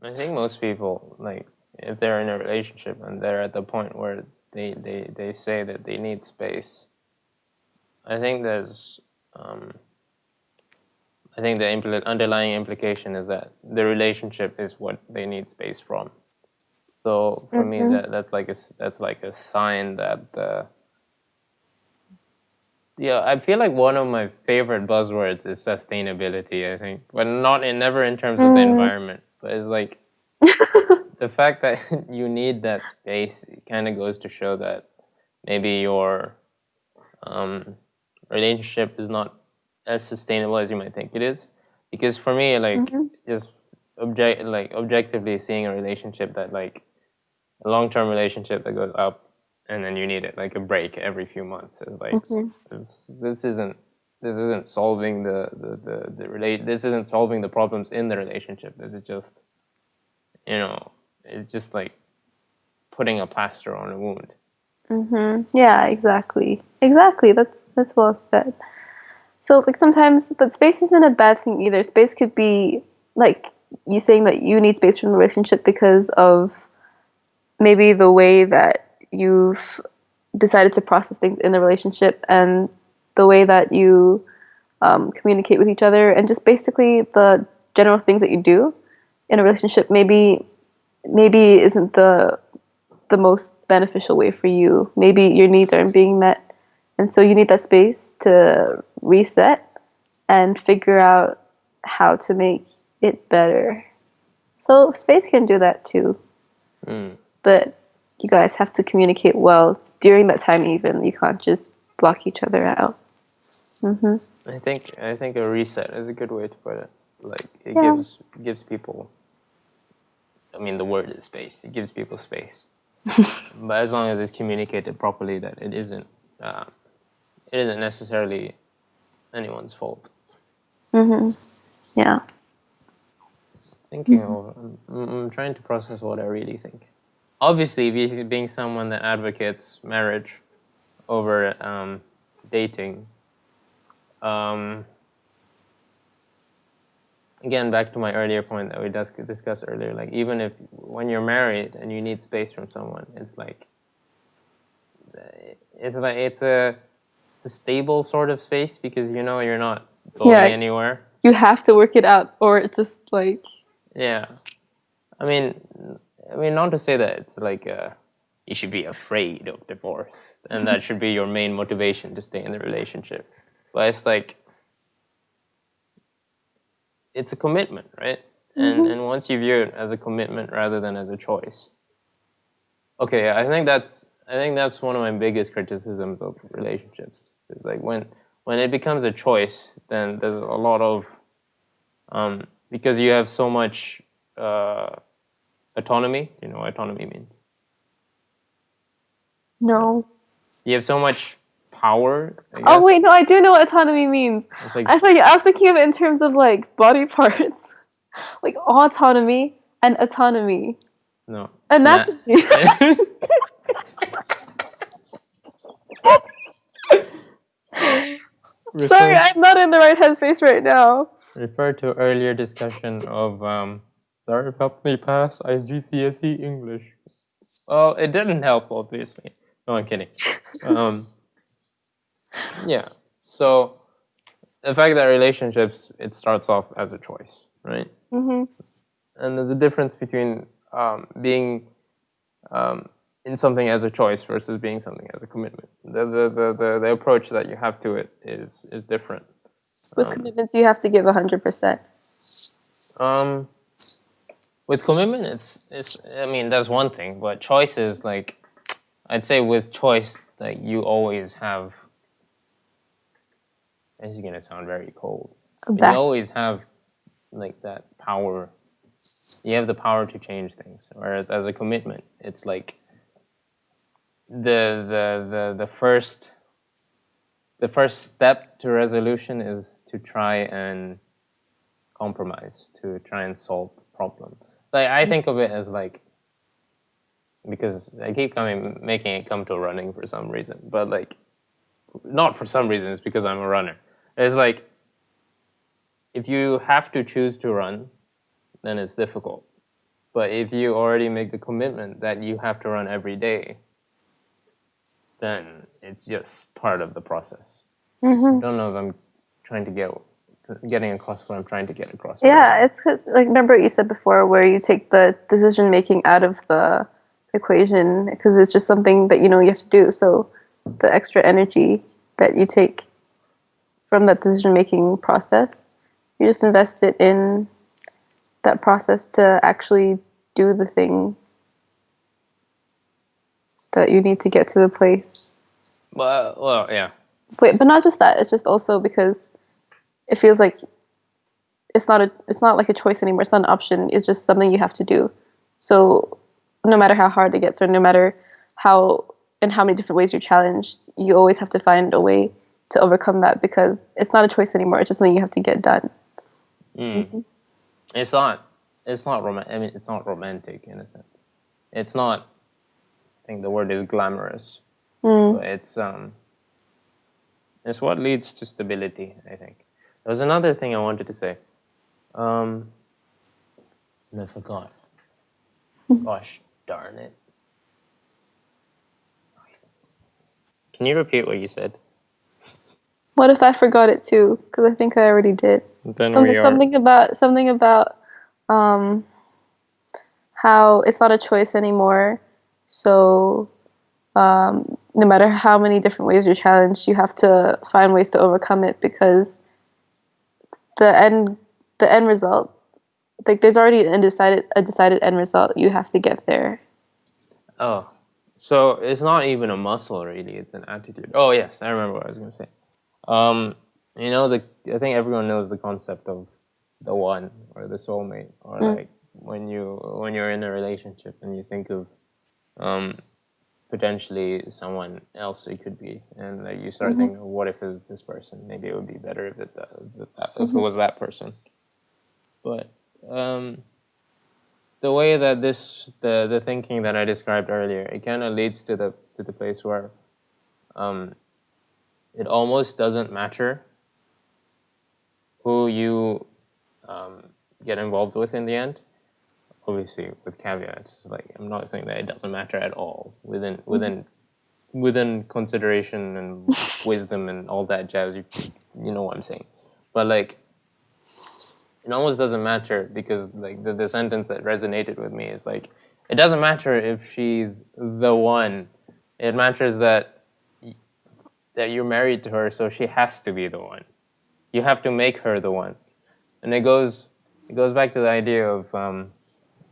I think most people, like, if they're in a relationship and they're at the point where they say that they need space, I think there's, I think the underlying implication is that the relationship is what they need space from. So for me, that's like a sign that yeah, I feel like one of my favorite buzzwords is sustainability. I think, but never in terms of the environment, but it's like the fact that you need that space. It kind of goes to show that maybe your relationship is not as sustainable as you might think it is. Because for me, like just objectively seeing a relationship that like a long-term relationship that goes up and then you need it like a break every few months is like this isn't solving this isn't solving the problems in the relationship. This is just, you know, it's just like putting a plaster on a wound. Yeah, exactly. Exactly. That's well said. So like sometimes, but space isn't a bad thing either. Space could be like you saying that you need space from the relationship because of maybe the way that you've decided to process things in the relationship and the way that you communicate with each other and just basically the general things that you do in a relationship maybe isn't the most beneficial way for you. Maybe your needs aren't being met, and so you need that space to reset and figure out how to make it better. So space can do that too. But you guys have to communicate well during that time even. You can't just block each other out. I think a reset is a good way to put it. Like it Yeah. gives people, I mean, the word is space. It gives people space. But as long as it's communicated properly that it isn't necessarily anyone's fault. Yeah. I'm trying to process what I really think. Obviously, being someone that advocates marriage over dating, again, back to my earlier point that we discussed earlier, like even if when you're married and you need space from someone, it's a stable sort of space because you know you're not going anywhere. You have to work it out or it's just like Yeah. I mean, not to say that it's like you should be afraid of divorce and that should be your main motivation to stay in the relationship. But it's like, it's a commitment, right? And once you view it as a commitment rather than as a choice. Okay, I think that's one of my biggest criticisms of relationships. It's like when it becomes a choice, then there's a lot of because you have so much autonomy. You know what autonomy means? no. You have so much power, I guess. Oh wait, no, I do know what autonomy means. It's like, I was thinking of it in terms of like body parts, like autonomy and autonomy. no. Anatomy. Sorry, I'm not in the right headspace right now. Refer to earlier discussion of sorry, help me pass IGCSE English. Well, it didn't help, obviously. No, I'm kidding. Yeah. So the fact that relationships, it starts off as a choice, right? And there's a difference between being in something as a choice versus being something as a commitment. The approach that you have to it is different. With commitments, you have to give 100%. With commitment, it's. I mean, that's one thing, but choice is like, I'd say with choice, like you always have. This is gonna sound very cold. But you always have like that power. You have the power to change things. Whereas as a commitment, it's like the first step to resolution is to try and compromise, to try and solve the problem. Like I think of it as like, because I keep making it come to running for some reason, but like not for some reason, it's because I'm a runner. It's like if you have to choose to run, then it's difficult. But if you already make the commitment that you have to run every day, then it's just part of the process. I don't know if I'm trying to getting across what I'm trying to get across. Yeah, it's because, like, remember what you said before, where you take the decision making out of the equation because it's just something that you know you have to do. So the extra energy that you take from that decision making process, you just invest it in that process to actually do the thing that you need to get to the place. Well, yeah. Wait, but not just that. It's just also because it feels like it's not like a choice anymore. It's not an option. It's just something you have to do. So no matter how hard it gets, or no matter how in how many different ways you're challenged, you always have to find a way to overcome that because it's not a choice anymore. It's just something you have to get done. It's not. It's not romantic. I mean, it's not romantic in a sense. It's not. I think the word is glamorous, but it's what leads to stability. I think there was another thing I wanted to say. And I forgot. Gosh darn it! Can you repeat what you said? What if I forgot it too? Because I think I already did. Then Something about how it's not a choice anymore. So no matter how many different ways you're challenged, you have to find ways to overcome it because the end result, like there's already a decided end result. You have to get there. Oh, so it's not even a muscle, really. It's an attitude. Oh, yes, I remember what I was going to say. You know, I think everyone knows the concept of the one or the soulmate, or like when you're in a relationship and you think of potentially someone else it could be, and like you start thinking, what if it's this person? Maybe it would be better if if it was that person. But the way that the thinking that I described earlier, it kind of leads to the place where it almost doesn't matter who you get involved with in the end. Obviously, with caveats, like I'm not saying that it doesn't matter at all within consideration and wisdom and all that jazz. You know what I'm saying, but like it almost doesn't matter because like the sentence that resonated with me is like it doesn't matter if she's the one. It matters that you're married to her, so she has to be the one. You have to make her the one, and it goes back to the idea of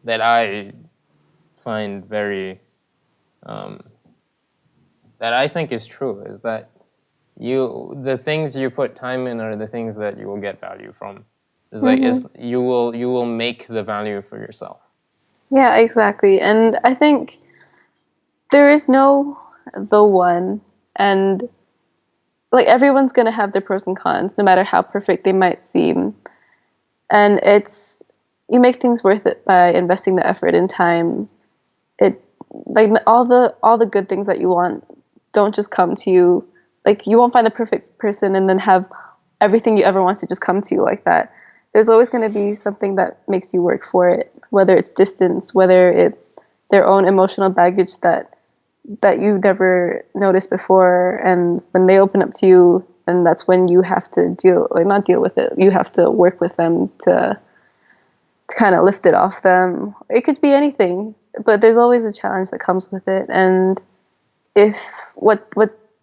that I find very that I think is true is that the things you put time in are the things that you will get value from. It's like you will make the value for yourself. Yeah, exactly. And I think there is no the one, and like everyone's gonna have their pros and cons, no matter how perfect they might seem. And you make things worth it by investing the effort and time. It like all the good things that you want don't just come to you. Like you won't find the perfect person and then have everything you ever want to just come to you like that. There's always going to be something that makes you work for it, whether it's distance, whether it's their own emotional baggage that you never noticed before, and when they open up to you, and that's when you have to not deal with it. You have to work with them to kind of lift it off them. It could be anything, but there's always a challenge that comes with it. And if what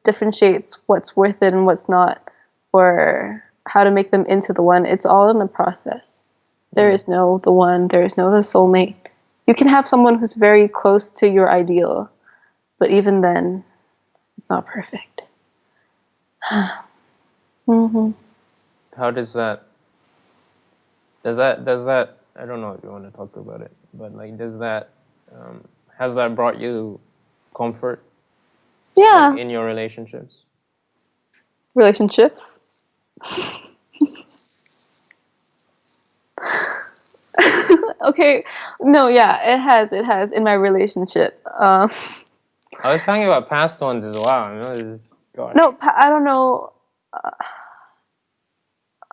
differentiates what's worth it and what's not, or how to make them into the one, it's all in the process. There is no the one, there is no the soulmate. You can have someone who's very close to your ideal, but even then, it's not perfect. How does that? Does that? I don't know if you want to talk about it, but like, does that? Has that brought you comfort? Yeah. Like, in your relationships. Relationships. Okay. No, yeah, it has. It has in my relationship. I was talking about past ones as well. You know, gosh. No, I don't know.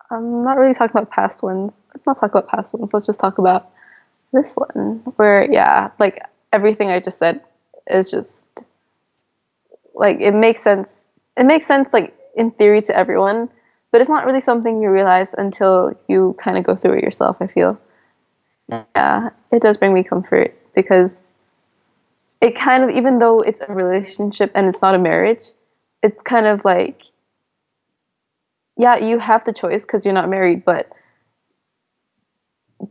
I'm not really talking about past ones. Let's not talk about past ones. Let's just talk about this one, where like everything I just said is just like it makes sense. It makes sense like in theory to everyone, but it's not really something you realize until you kind of go through it yourself, I feel. Yeah, it does bring me comfort because it kind of, even though it's a relationship and it's not a marriage, it's kind of like, yeah, you have the choice because you're not married, but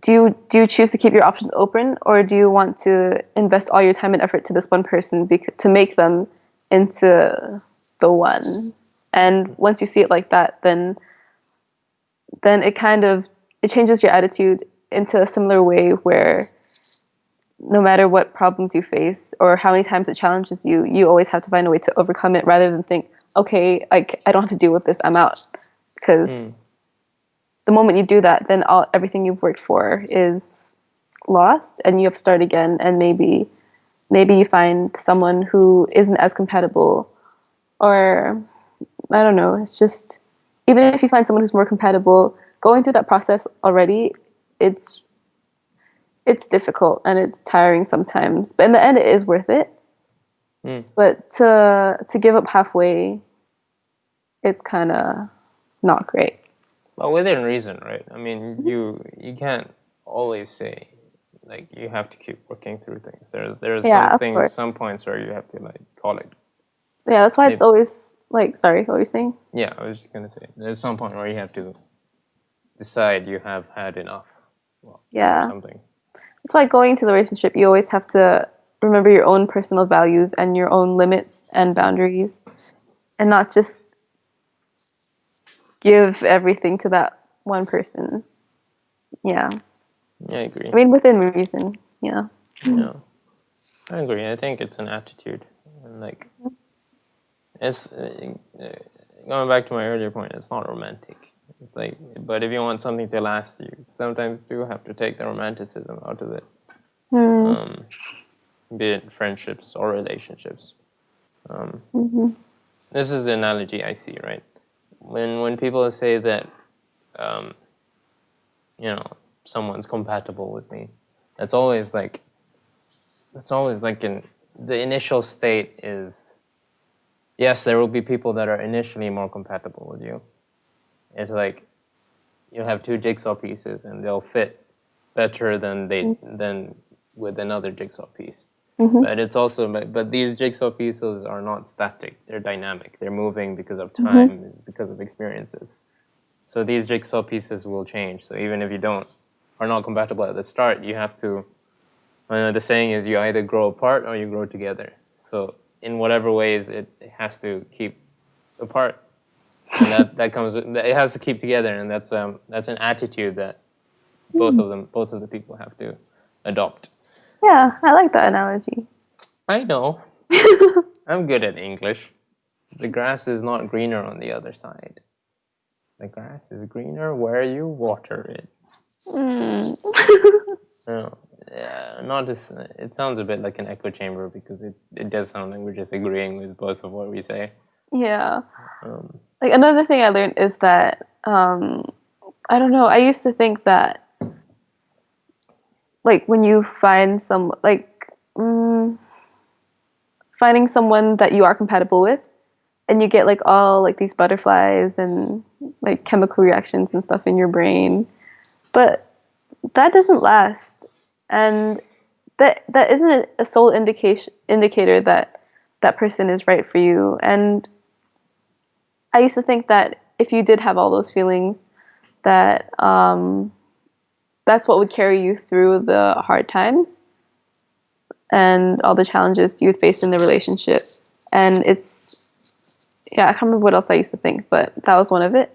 do you choose to keep your options open, or do you want to invest all your time and effort to this one person to make them into the one? And once you see it like that, then it kind of it changes your attitude into a similar way where no matter what problems you face or how many times it challenges you, you always have to find a way to overcome it rather than think, okay, I don't have to deal with this, I'm out. Because the moment you do that, then everything you've worked for is lost and you have to start again. And maybe you find someone who isn't as compatible, or I don't know. It's just, even if you find someone who's more compatible, going through that process already, it's difficult and it's tiring sometimes. But in the end, it is worth it. But to give up halfway, it's kind of not great. Well, within reason, right? I mean, you can't always say like you have to keep working through things. There's some things, some points where you have to like call it. Yeah, that's why it's always like, sorry, what were you saying? Yeah, I was just gonna say there's some point where you have to decide you have had enough. Well, or something. That's why going into the relationship, you always have to remember your own personal values and your own limits and boundaries, and not just give everything to that one person. Yeah. I agree. I mean, within reason. Yeah. Yeah, I agree. I think it's an attitude, and like it's going back to my earlier point. It's not romantic. It's like, but if you want something to last, you sometimes do have to take the romanticism out of it. Be it friendships or relationships. This is the analogy I see, right? When people say that, someone's compatible with me, that's always like in the initial state is, yes, there will be people that are initially more compatible with you. It's like you have two jigsaw pieces and they'll fit better than with another jigsaw piece. But it's also, but these jigsaw pieces are not static. They're dynamic. They're moving because of time, because of experiences. So these jigsaw pieces will change. So even if you are not compatible at the start, you have to, the saying is you either grow apart or you grow together. So in whatever ways, it has to keep apart. And that comes, it has to keep together. And that's an attitude that both of the people have to adopt. Yeah, I like that analogy. I know. I'm good at English. The grass is not greener on the other side. The grass is greener where you water it. No, yeah, not as, it sounds a bit like an echo chamber because it does sound like we're just agreeing with both of what we say. Yeah. Like another thing I learned is that I don't know. I used to think that like when you find finding someone that you are compatible with, and you get like all like these butterflies and like chemical reactions and stuff in your brain, but that doesn't last, and that isn't a sole indicator that that person is right for you. And I used to think that if you did have all those feelings, that that's what would carry you through the hard times and all the challenges you would face in the relationship. And I can't remember what else I used to think, but that was one of it.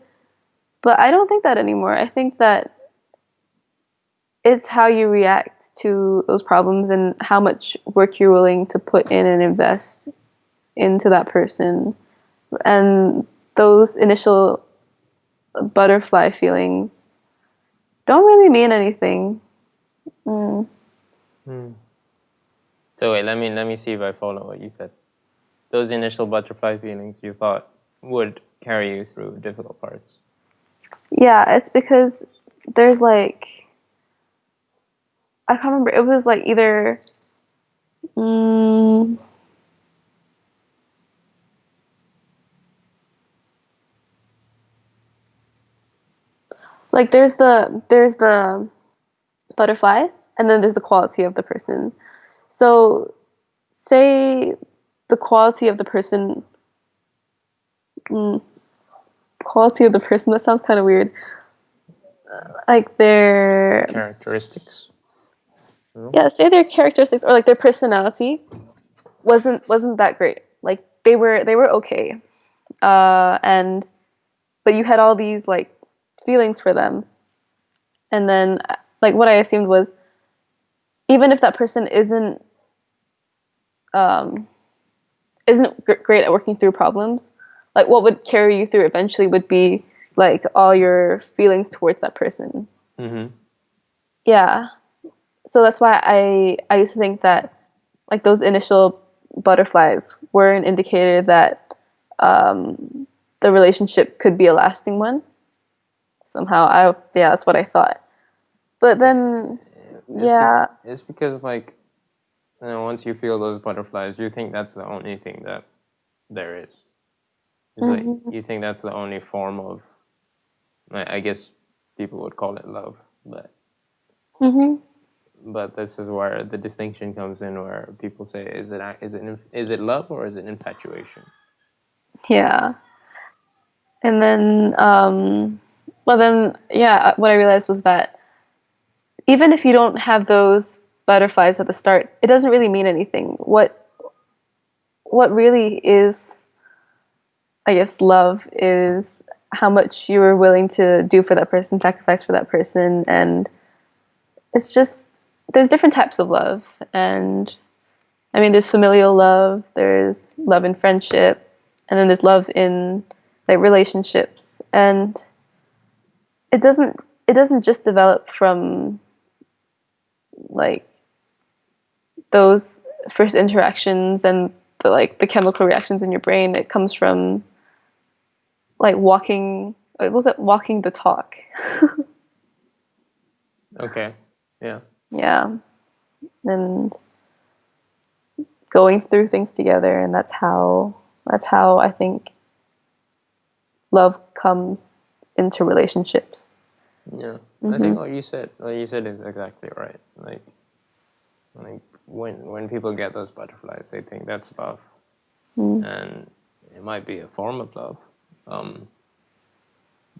But I don't think that anymore. I think that it's how you react to those problems and how much work you're willing to put in and invest into that person. And those initial butterfly feelings don't really mean anything. So wait, let me see if I follow what you said. Those initial butterfly feelings you thought would carry you through difficult parts. Yeah, it's because there's like, I can't remember. It was like either mm, like there's the butterflies, and then there's the quality of the person. So say the quality of the person, mm, quality of the person. That sounds kind of weird. Like their Characteristics. yeah, say their characteristics or like their personality wasn't that great. Like they were okay, and but you had all these like feelings for them, and then like what I assumed was even if that person um, isn't great at working through problems, like what would carry you through eventually would be like all your feelings towards that person. Mm-hmm. Yeah. So that's why I used to think that like those initial butterflies were an indicator that the relationship could be a lasting one. Somehow yeah, that's what I thought. But then yeah. It's because like, once you feel those butterflies, you think that's the only thing that there is. It's like you think that's the only form of, I guess people would call it love, but but this is where the distinction comes in, where people say, is it love or is it infatuation? Yeah. And then well then yeah, what I realized was that even if you don't have those butterflies at the start, it doesn't really mean anything. What really is, I guess, love is how much you are willing to do for that person, sacrifice for that person, and it's just there's different types of love, and I mean there's familial love, there's love in friendship, and then there's love in like relationships, and it doesn't it doesn't just develop from like those first interactions and the chemical reactions in your brain. It comes from like walking. What was it? Walking the talk. Okay. Yeah. Yeah, and going through things together, and that's how I think love comes into relationships. Yeah. I think what you said is exactly right. Like when people get those butterflies, they think that's love, and it might be a form of love,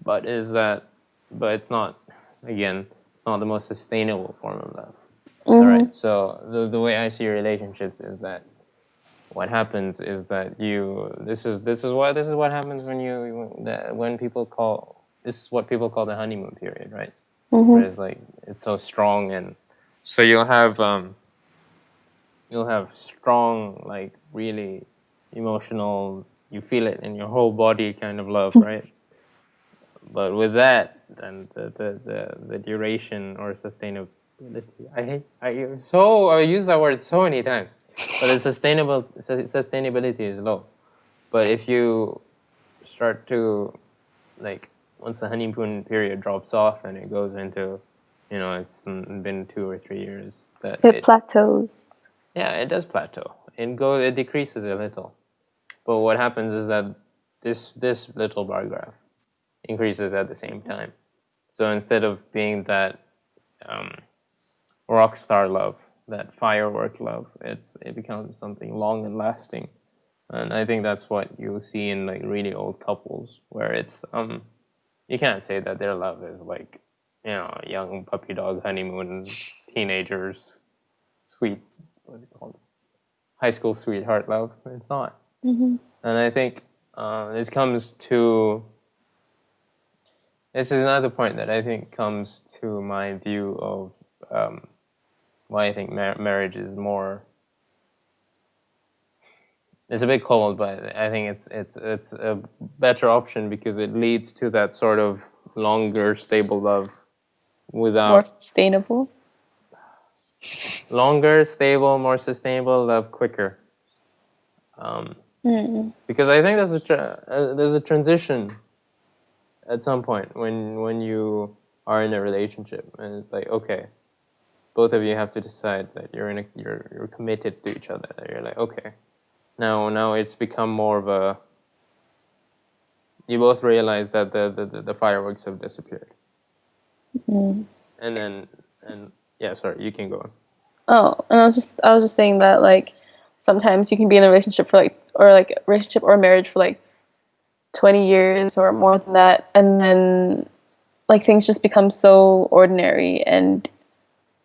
but but it's not. Again, it's not the most sustainable form of love. All right. So the way I see relationships is that what happens is that this is what happens when people call this is what people call the honeymoon period, right? Where it's like it's so strong, and so you'll have strong, like really emotional, you feel it in your whole body kind of love, right? But with that, then the duration or sustainability, I use that word so many times, but the sustainability is low. But if you start to, like, once the honeymoon period drops off and it goes into, it's been 2 or 3 years, It plateaus. yeah, it does plateau. It decreases a little. But what happens is that this little bar graph increases at the same time. So instead of being that rock star love, that firework love, it becomes something long and lasting. And I think that's what you see in like really old couples, where it's you can't say that their love is like, young puppy dog honeymoon, teenagers, sweet, what's it called, high school sweetheart love. It's not. And I think this is another point that I think comes to my view of why I think marriage is more. It's a bit cold, but I think it's a better option because it leads to that sort of longer, stable love More without sustainable. longer, stable, more sustainable love quicker. Because I think there's a transition at some point when you are in a relationship, and it's like, okay, both of you have to decide that you're committed to each other. That you're like, okay, now it's become more of a. You both realize that the fireworks have disappeared. Mm. And yeah, sorry, you can go on. Oh, and I was just saying that like sometimes you can be in a relationship for like or like a relationship or marriage for like 20 years or more than that, and then like things just become so ordinary, and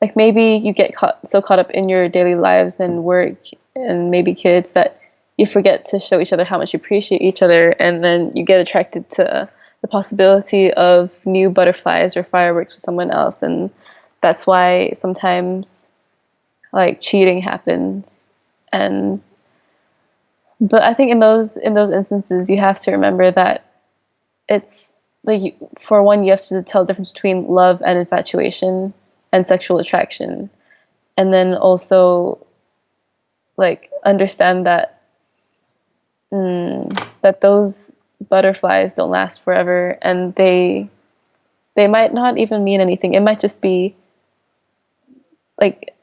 like maybe you get caught up in your daily lives and work and maybe kids that you forget to show each other how much you appreciate each other, and then you get attracted to the possibility of new butterflies or fireworks with someone else, and that's why sometimes like cheating happens. And but I think in those instances you have to remember that it's like for one you have to tell the difference between love and infatuation and sexual attraction, and then also like understand that that those butterflies don't last forever, and they might not even mean anything. It might just be like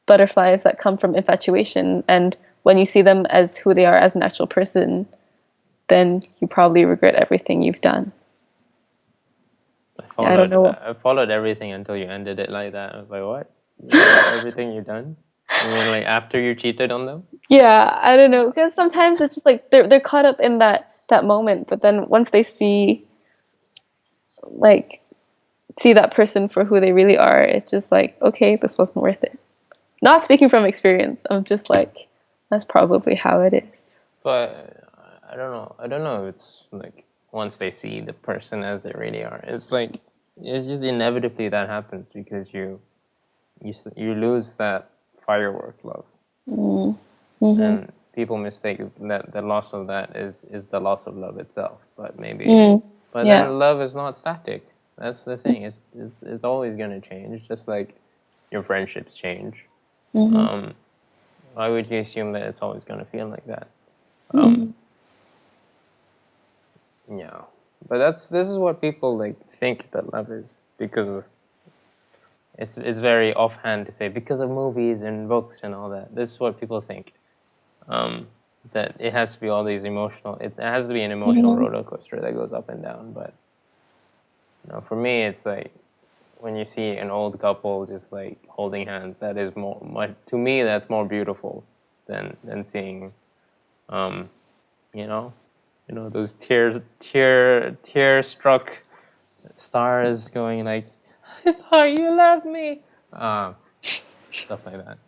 butterflies that come from infatuation, and when you see them as who they are as an actual person, then you probably regret everything you've done. I don't know. I followed everything until you ended it like that. I was like, what? You regret everything you've done? You mean like after you cheated on them? Yeah, I don't know, because sometimes it's just like they're caught up in that moment, but then once they like see that person for who they really are, it's just like, okay, this wasn't worth it. Not speaking from experience, I'm just like, that's probably how it is. But I don't know. I don't know if it's like once they see the person as they really are. It's like it's just inevitably that happens because you lose that firework love, and people mistake that the loss of that is the loss of love itself. But maybe, but Yeah. then love is not static. That's the thing. It's always going to change, just like your friendships change. Why would you assume that it's always going to feel like that? Yeah, but this is what people like think that love is, because it's very offhand to say because of movies and books and all that. This is what people think, that it has to be all these emotional. It has to be an emotional roller coaster that goes up and down. But for me, it's like when you see an old couple just like holding hands. That is to me. That's more beautiful than seeing, you know, those tear struck stars going like, I thought you loved me, stuff like that.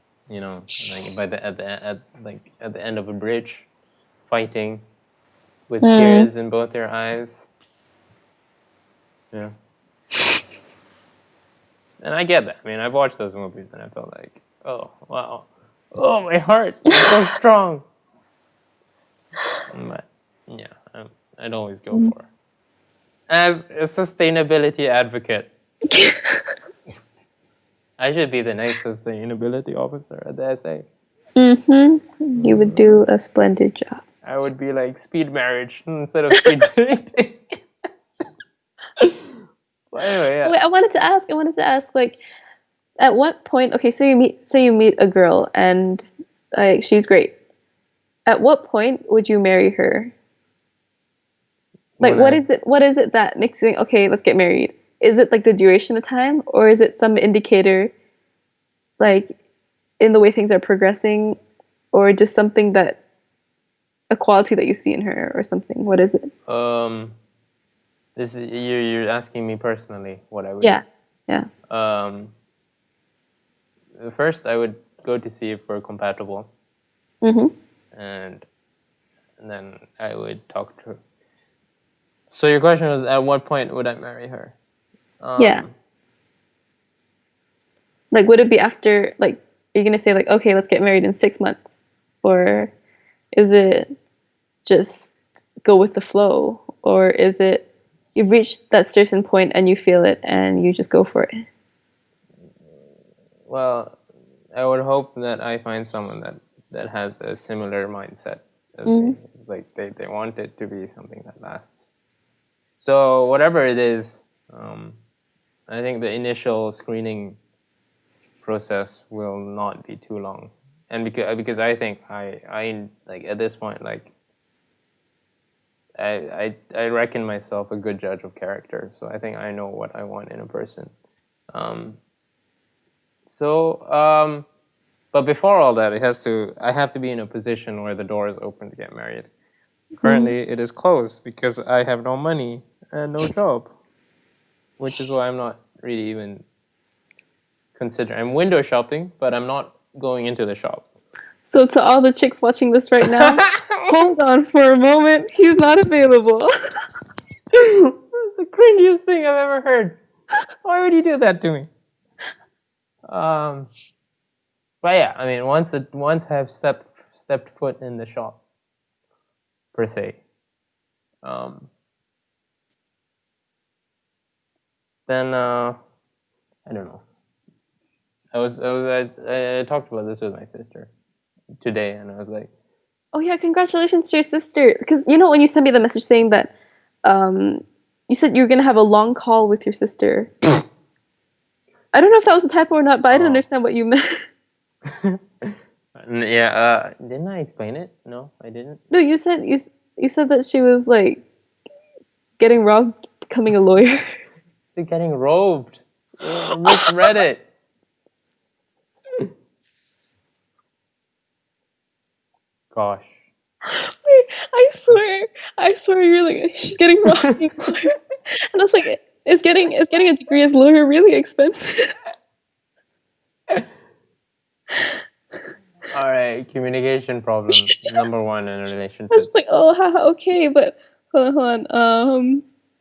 Like at the end of a bridge, fighting with tears in both their eyes. Yeah, and I get that. I mean, I've watched those movies and I felt like, oh wow, oh my heart is so strong. But yeah, I'd always go for it. As a sustainability advocate, I should be the next sustainability officer at the SA. You would do a splendid job. I would be like speed marriage instead of speed dating. Well, anyway, yeah. Wait, I wanted to ask, like, at what point? Okay, so you meet a girl and like she's great. At what point would you marry her? Like, what is it that makes you think, okay, let's get married? Is it like the duration of time, or is it some indicator, like, in the way things are progressing, or just something a quality that you see in her, or something? What is it? This is you're asking me personally what I would. Yeah, do. Yeah. First, I would go to see if we're compatible. And then I would talk to her. So your question was, at what point would I marry her? Yeah. Like, would it be after, like, are you going to say, like, okay, let's get married in 6 months? Or is it just go with the flow? Or is it you've reached that certain point and you feel it and you just go for it? Well, I would hope that I find someone that has a similar mindset as me. It's like they want it to be something that lasts. So whatever it is, I think the initial screening process will not be too long, and because I think I like at this point, like I reckon myself a good judge of character, so I think I know what I want in a person. But before all that, I have to be in a position where the door is open to get married. Currently, it is closed because I have no money and no job, which is why I'm not really even considering. I'm window shopping, but I'm not going into the shop. So to all the chicks watching this right now, hold on for a moment. He's not available. That's the cringiest thing I've ever heard. Why would you do that to me? But yeah, I mean, once I've stepped foot in the shop, per se, then I don't know. I talked about this with my sister today, and I was like, Oh yeah, congratulations to your sister. Because when you sent me the message saying that you said you were gonna have a long call with your sister. I don't know if that was a typo or not, but I didn't understand what you meant. Yeah, didn't I explain it? No, I didn't. No, you said that she was like getting robbed, becoming a lawyer. She's getting robed. You misread it. Gosh. Wait, I swear, you're like she's getting robbed, being a lawyer. And I was like, is getting a degree as a lawyer really expensive? All right, communication problem number one in a relationship. I was like, oh, haha, okay, but hold on.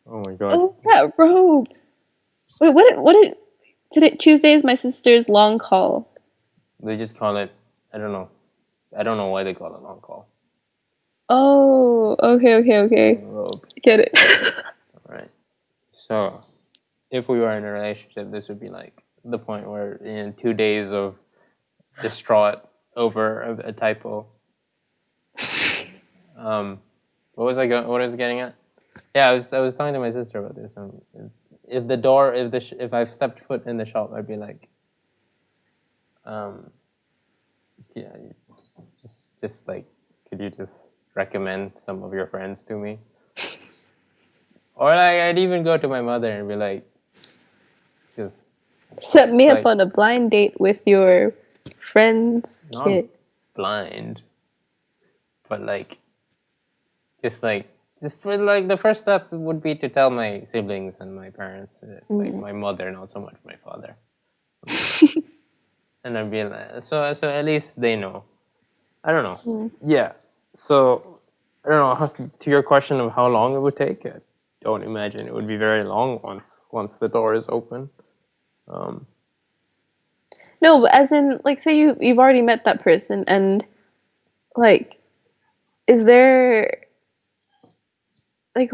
Oh my god. Oh, that robe. Wait, today? Tuesday is my sister's long call. They just call it. I don't know. I don't know why they call it long call. Oh, okay. Robe. Get it. All right. So, if we were in a relationship, this would be like the point where in 2 days of distraught over a typo. What was I getting at? Yeah, I was talking to my sister about this. If I've stepped foot in the shop, I'd be like, yeah, just like, could you just recommend some of your friends to me? Or like, I'd even go to my mother and be like, just set me up on a blind date with your friend's kid. Not blind, but like, just for like the first step would be to tell my siblings and my parents, like my mother, not so much my father. And I'd be like, so at least they know. I don't know. Yeah. So I don't know. To your question of how long it would take, I don't imagine it would be very long once the door is open. No, but as in, like, say you've already met that person, and like, is there like,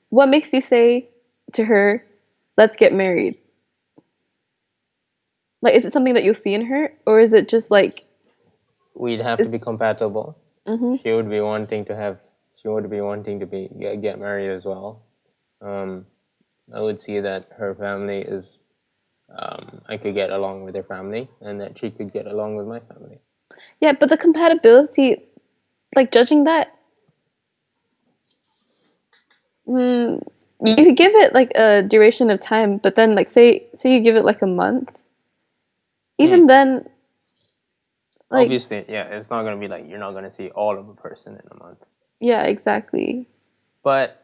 what makes you say to her, "Let's get married"? Like, is it something that you'll see in her, or is it just like we'd have to be compatible? Mm-hmm. She would be wanting to get married as well. I would see that her family is. I could get along with her family, and that she could get along with my family. Yeah, but the compatibility, like judging that, you could give it like a duration of time, but then like say you give it like a month, even then, like obviously, yeah, it's not gonna be like you're not gonna see all of a person in a month. Yeah, exactly. But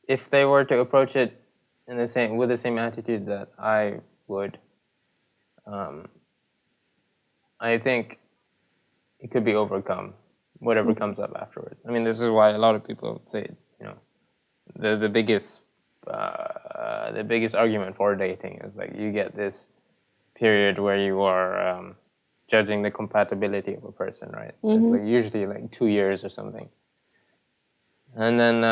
if they were to approach it with the same attitude that I would, I think it could be overcome, whatever comes up afterwards. I mean, this is why a lot of people say, the biggest argument for dating is like you get this period where you are judging the compatibility of a person, right? It's like usually like 2 years or something, and then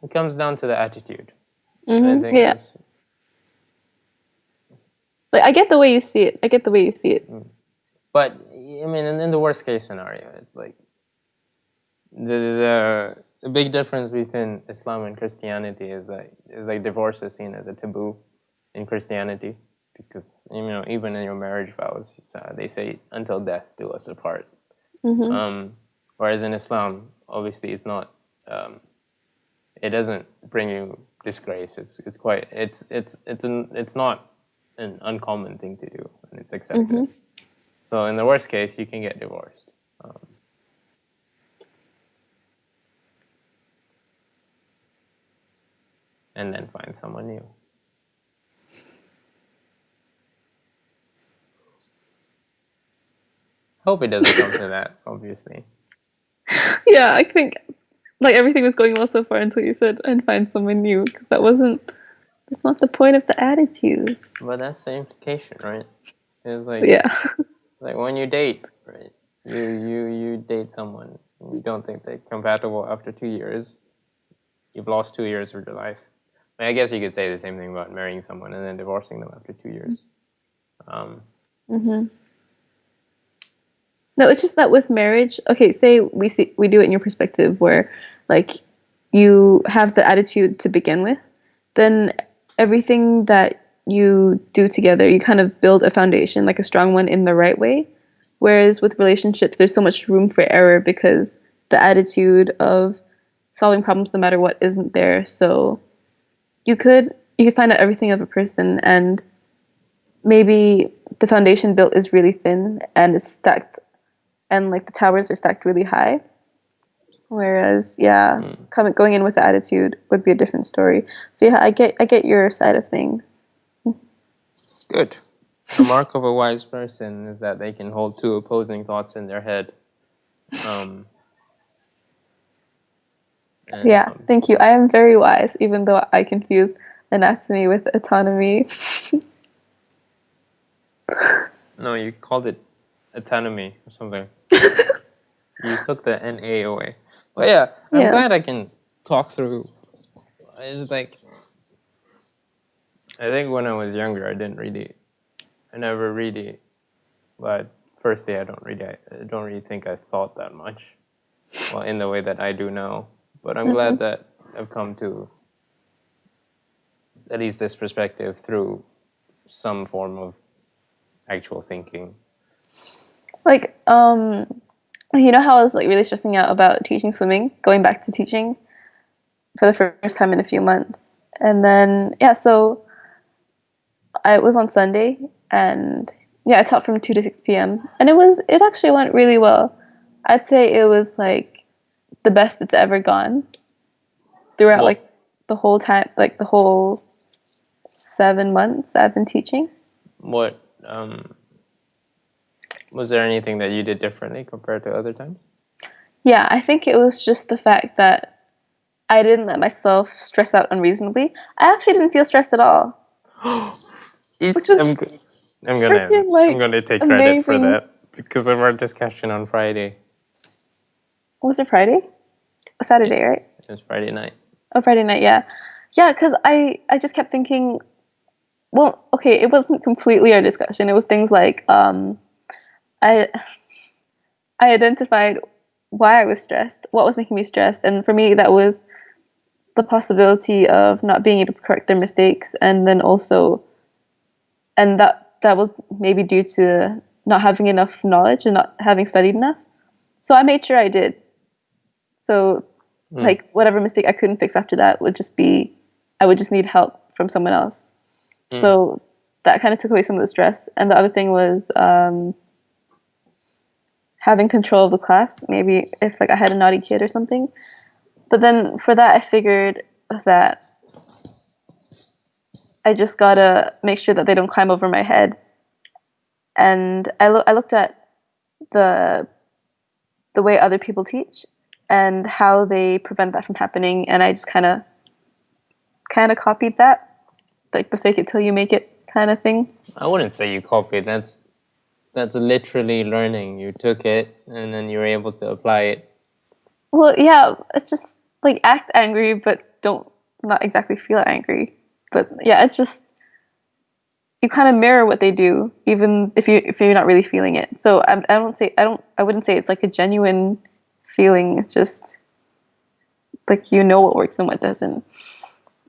it comes down to the attitude. I think that's. Like, I get the way you see it. But I mean, in the worst case scenario, it's like The big difference between Islam and Christianity is like divorce is seen as a taboo in Christianity, because even in your marriage vows they say until death do us apart. Whereas in Islam, obviously, it's not. It doesn't bring you disgrace. It's not an uncommon thing to do, and it's accepted. So in the worst case, you can get divorced. And then find someone new. Hope it doesn't come to that, obviously. Yeah, I think like everything was going well so far until you said and find someone new, because that's not the point of the attitude. But that's the implication, right? It's like Yeah. like when you date, right? You date someone and you don't think they're compatible after 2 years. You've lost 2 years of your life. I guess you could say the same thing about marrying someone and then divorcing them after 2 years. No, it's just that with marriage, okay, say we do it in your perspective where like you have the attitude to begin with, then everything that you do together, you kind of build a foundation, like a strong one in the right way. Whereas with relationships, there's so much room for error because the attitude of solving problems no matter what isn't there. So you could find out everything of a person, and maybe the foundation built is really thin and it's stacked, and like the towers are stacked really high. Whereas, going in with the attitude would be a different story. So yeah, I get your side of things. Good. The mark of a wise person is that they can hold two opposing thoughts in their head. Thank you. I am very wise, even though I confuse anatomy with autonomy. No, you called it autonomy or something. You took the NA away. But yeah, I'm glad I can talk through. It's like, I think when I was younger, I never really, but firstly, I don't really think I thought that much, well, in the way that I do now. But I'm glad that I've come to at least this perspective through some form of actual thinking. Like, you know how I was like really stressing out about teaching swimming, going back to teaching for the first time in a few months. And then, so it was on Sunday, and I taught from 2 to 6 p.m. And it actually went really well. I'd say it was like the best it's ever gone throughout like the whole time, like the whole 7 months I've been teaching. What, was there anything that you did differently compared to other times? Yeah, I think it was just the fact that I didn't let myself stress out unreasonably. I actually didn't feel stressed at all. Which is I'm gonna take credit for that because of our discussion on Friday. Was it Friday? Saturday, right? It was Friday night. Oh, Friday night, yeah. Yeah, because I just kept thinking, well, okay, it wasn't completely our discussion. It was things like I identified why I was stressed, what was making me stressed, and for me that was the possibility of not being able to correct their mistakes, and then also, and that was maybe due to not having enough knowledge and not having studied enough. So I made sure I did. So like whatever mistake I couldn't fix after that would just be, I would just need help from someone else. So that kind of took away some of the stress. And the other thing was having control of the class, maybe if like I had a naughty kid or something. But then for that, I figured that I just gotta make sure that they don't climb over my head. And I looked at the way other people teach and how they prevent that from happening, and I just kind of copied that, like the fake it till you make it kind of thing. I wouldn't say you copied. That's literally learning. You took it and then you were able to apply it. Well, yeah, it's just like act angry, but not exactly feel angry. But yeah, it's just you kind of mirror what they do, even if you're not really feeling it. So I wouldn't say it's like a genuine feeling, just like you know what works and what doesn't.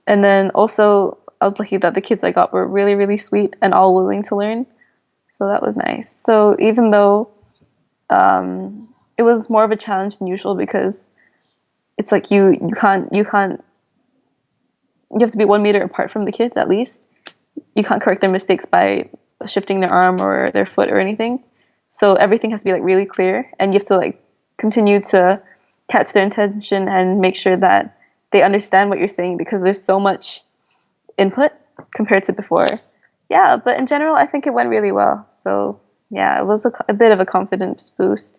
And then also, I was lucky that the kids I got were really, really sweet and all willing to learn. So that was nice. So even though it was more of a challenge than usual because it's like you have to be 1 meter apart from the kids at least. You can't correct their mistakes by shifting their arm or their foot or anything. So everything has to be like really clear, and you have to like continue to catch their intention and make sure that they understand what you're saying because there's so much input compared to before. Yeah, but in general, I think it went really well. So yeah, it was a bit of a confidence boost,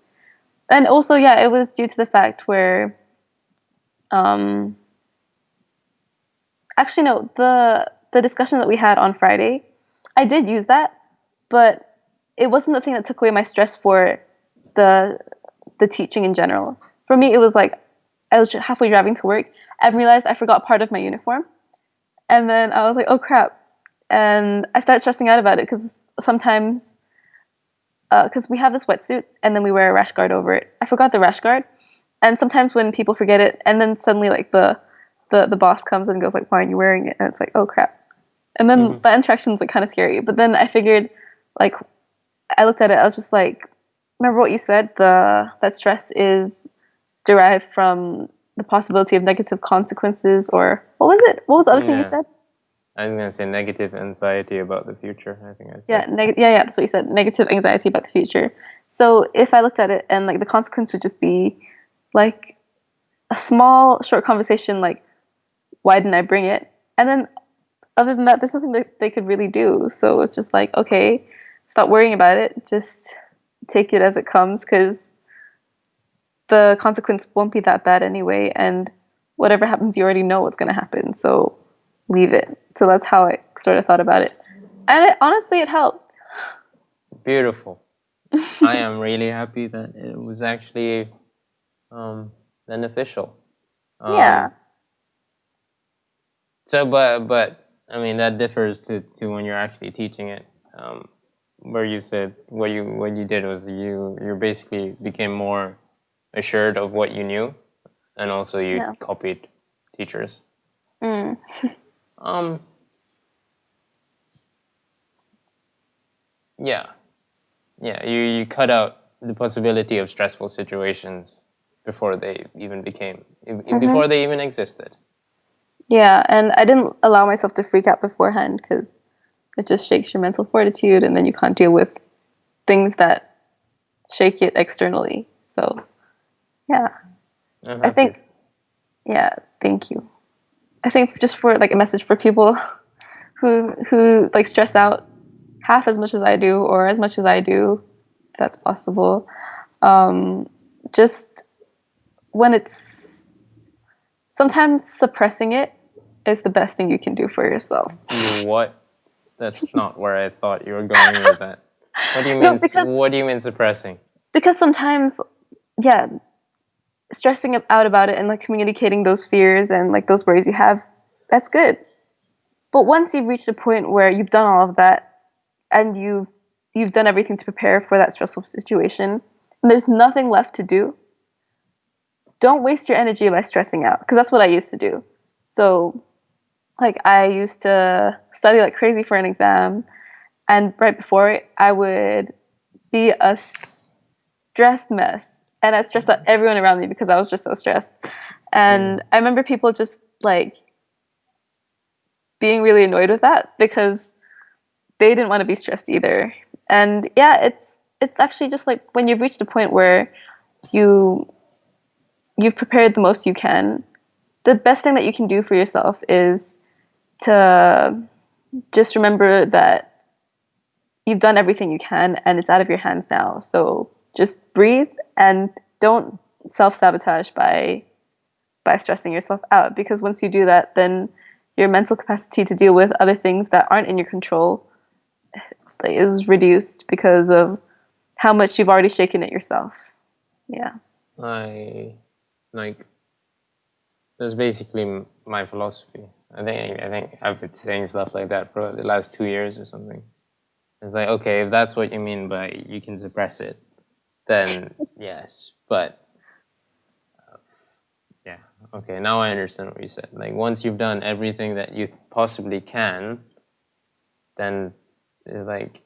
and also yeah, it was due to the fact where, um, actually no, the discussion that we had on Friday, I did use that, but it wasn't the thing that took away my stress for the the teaching in general. For me, it was like I was halfway driving to work and realized I forgot part of my uniform, and then I was like, oh crap, and I started stressing out about it because sometimes because we have this wetsuit and then we wear a rash guard over it. I forgot the rash guard, and sometimes when people forget it, and then suddenly like the boss comes and goes like, "Why aren't you wearing it?" And it's like, "Oh crap!" And then that interaction is like kind of scary. But then I figured, like, I looked at it. I was just like, "Remember what you said? That stress is derived from the possibility of negative consequences, or what was it? What was the other thing you said?" I was gonna say negative anxiety about the future. I think I said. Yeah, that's what you said. Negative anxiety about the future. So if I looked at it and like the consequence would just be like a small short conversation, like why didn't I bring it? And then other than that, there's nothing that they could really do. So it's just like, okay, stop worrying about it. Just take it as it comes because the consequence won't be that bad anyway. And whatever happens, you already know what's going to happen. So leave it. So that's how I sort of thought about it. And honestly, it helped. Beautiful. I am really happy that it was actually beneficial. Yeah. So, but I mean that differs to when you're actually teaching it. Where you said what you did was you basically became more assured of what you knew, and also you copied teachers. Yeah. You cut out the possibility of stressful situations before they even before they even existed. Yeah, and I didn't allow myself to freak out beforehand because it just shakes your mental fortitude, and then you can't deal with things that shake it externally. So, yeah, I think, yeah, thank you. I think just for like a message for people who like stress out half as much as I do or as much as I do, if that's possible. Just when it's sometimes suppressing it is the best thing you can do for yourself. What? That's not where I thought you were going with that. What do you mean? What do you mean suppressing? Because sometimes, yeah, stressing out about it and like communicating those fears and like those worries you have, that's good. But once you've reached a point where you've done all of that and you've done everything to prepare for that stressful situation, and there's nothing left to do, don't waste your energy by stressing out, because that's what I used to do. So, like, I used to study like crazy for an exam, and right before it, I would be a stressed mess, and I stressed out everyone around me because I was just so stressed. And I remember people just like being really annoyed with that because they didn't want to be stressed either. And yeah, it's actually just like when you've reached a point where you've prepared the most you can, the best thing that you can do for yourself is to just remember that you've done everything you can and it's out of your hands now. So just breathe and don't self-sabotage by stressing yourself out, because once you do that, then your mental capacity to deal with other things that aren't in your control is reduced because of how much you've already shaken it yourself. Yeah. That's basically my philosophy. I think I've been saying stuff like that for the last 2 years or something. It's like, okay, if that's what you mean by you can suppress it, then yes. But Okay, now I understand what you said. Like once you've done everything that you possibly can, then it's like,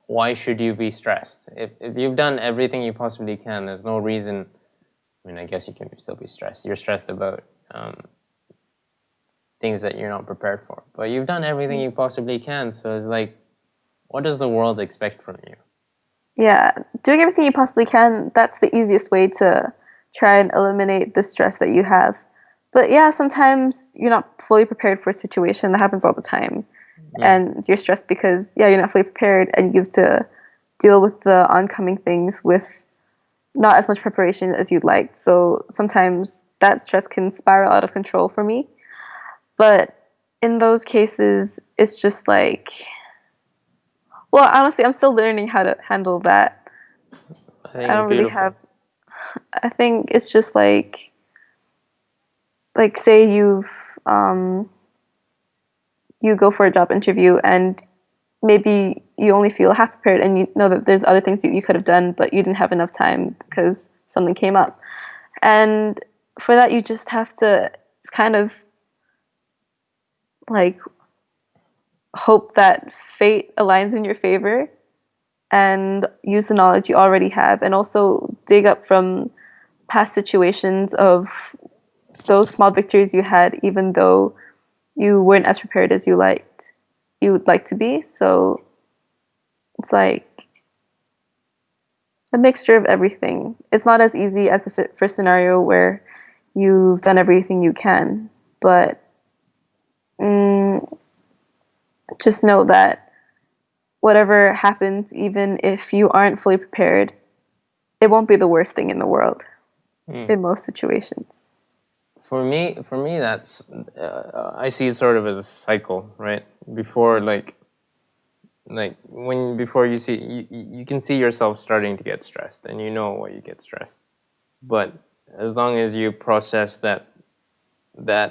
why should you be stressed? If you've done everything you possibly can, there's no reason. I mean, I guess you can still be stressed. You're stressed about things that you're not prepared for, but you've done everything you possibly can. So it's like, what does the world expect from you? Yeah, doing everything you possibly can, that's the easiest way to try and eliminate the stress that you have. But yeah, sometimes you're not fully prepared for a situation. That happens all the time. And you're stressed because, yeah, you're not fully prepared and you have to deal with the oncoming things with not as much preparation as you'd like. So sometimes that stress can spiral out of control for me. But in those cases, it's just like, well, honestly, I'm still learning how to handle that. I I think it's don't really beautiful. have, I think it's just like say you go for a job interview and maybe you only feel half prepared and you know that there's other things that you could have done, but you didn't have enough time because something came up. And for that, you just have to kind of like hope that fate aligns in your favor and use the knowledge you already have and also dig up from past situations of those small victories you had, even though you weren't as prepared as you would like to be. So it's like a mixture of everything. It's not as easy as the first scenario where you've done everything you can, but mm, just know that whatever happens, even if you aren't fully prepared, it won't be the worst thing in the world in most situations. For me, that's I see it sort of as a cycle, right? Before when before you can see yourself starting to get stressed, and you know why you get stressed. But as long as you process that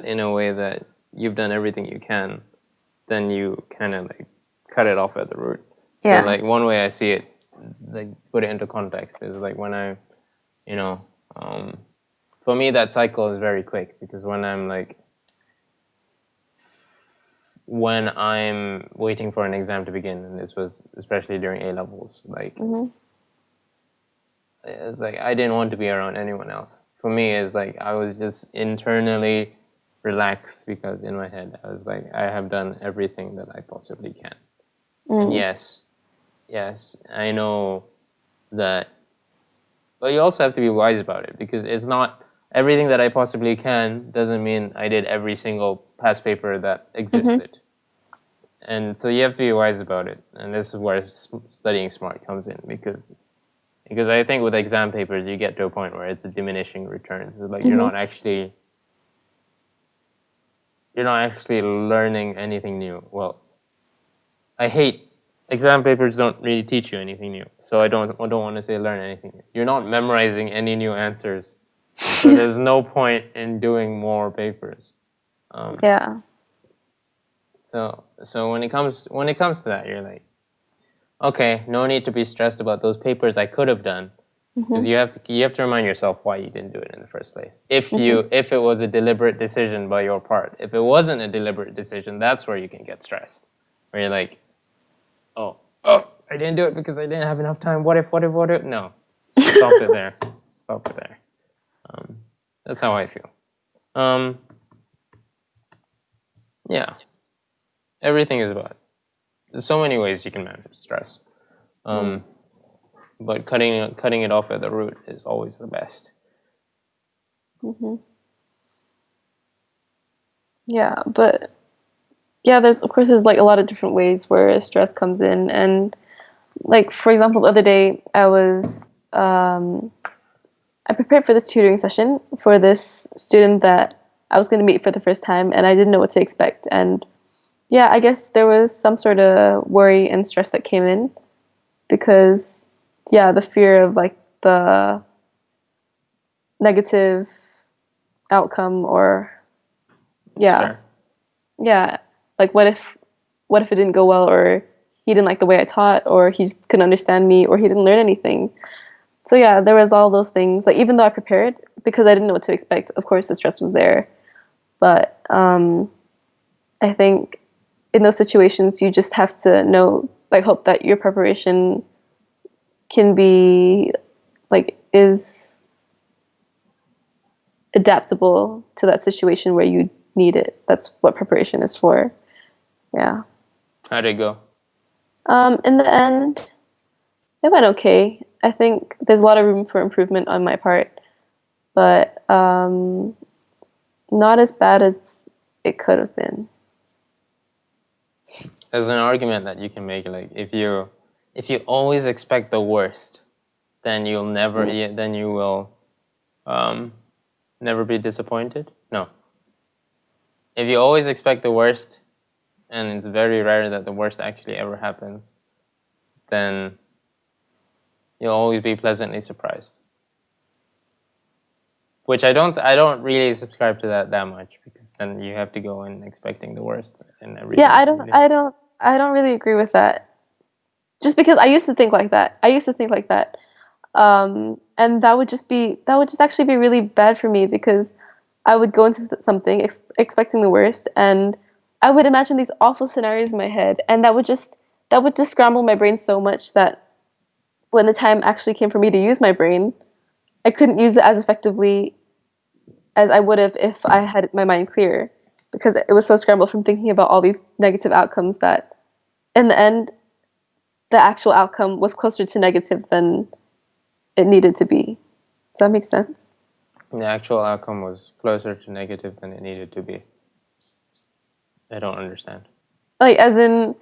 in a way that you've done everything you can, then you kind of like cut it off at the root. So Yeah. like one way I see it, like put it into context, is like when I, you know, for me that cycle is very quick, because when I'm waiting for an exam to begin, and this was especially during A levels, like it's like I didn't want to be around anyone else. For me, it's like I was just internally relaxed, because in my head I was like, I have done everything that I possibly can. And yes, I know that, but you also have to be wise about it, because it's not everything that I possibly can doesn't mean I did every single past paper that existed. And so you have to be wise about it. And this is where studying smart comes in, because I think with exam papers you get to a point where it's a diminishing returns. It's like you're not actually learning anything new. Well, I hate exam papers don't really teach you anything new. So I don't want to say learn anything new. You're not memorizing any new answers. So there's no point in doing more papers. Yeah. So when it comes to that, you're like, okay, no need to be stressed about those papers I could have done, because you have to remind yourself why you didn't do it in the first place. If it was a deliberate decision by your part. If it wasn't a deliberate decision, that's where you can get stressed. Where you're like, oh, I didn't do it because I didn't have enough time. What if? No, stop it there. Stop it there. That's how I feel. Yeah, everything is about. There's so many ways you can manage stress, but cutting it off at the root is always the best. Yeah, but yeah, there's like a lot of different ways where stress comes in, and like for example, the other day I prepared for this tutoring session for this student that I was going to meet for the first time, and I didn't know what to expect. And yeah, I guess there was some sort of worry and stress that came in because, yeah, the fear of like the negative outcome or, It's yeah, fair. yeah, like what if it didn't go well or he didn't like the way I taught or he just couldn't understand me or he didn't learn anything. So yeah, there was all those things. Like even though I prepared because I didn't know what to expect, of course the stress was there. But I think in those situations you just have to know, like hope that your preparation can be like is adaptable to that situation where you need it. That's what preparation is for. Yeah. How'd it go? In the end, it went okay. I think there's a lot of room for improvement on my part, but not as bad as it could have been. There's an argument that you can make, like if you always expect the worst, then you'll never then you will never be disappointed. No. If you always expect the worst, and it's very rare that the worst actually ever happens, then you'll always be pleasantly surprised. Which I don't really subscribe to that much, because then you have to go in expecting the worst and everything. Yeah, I don't really agree with that. Just because I used to think like that. And that would just actually be really bad for me, because I would go into something expecting the worst, and I would imagine these awful scenarios in my head, and that would just scramble my brain so much that when the time actually came for me to use my brain, I couldn't use it as effectively as I would have if I had my mind clear, because it was so scrambled from thinking about all these negative outcomes that in the end the actual outcome was closer to negative than it needed to be. Does that make sense? The actual outcome was closer to negative than it needed to be. I don't understand. Like, as in,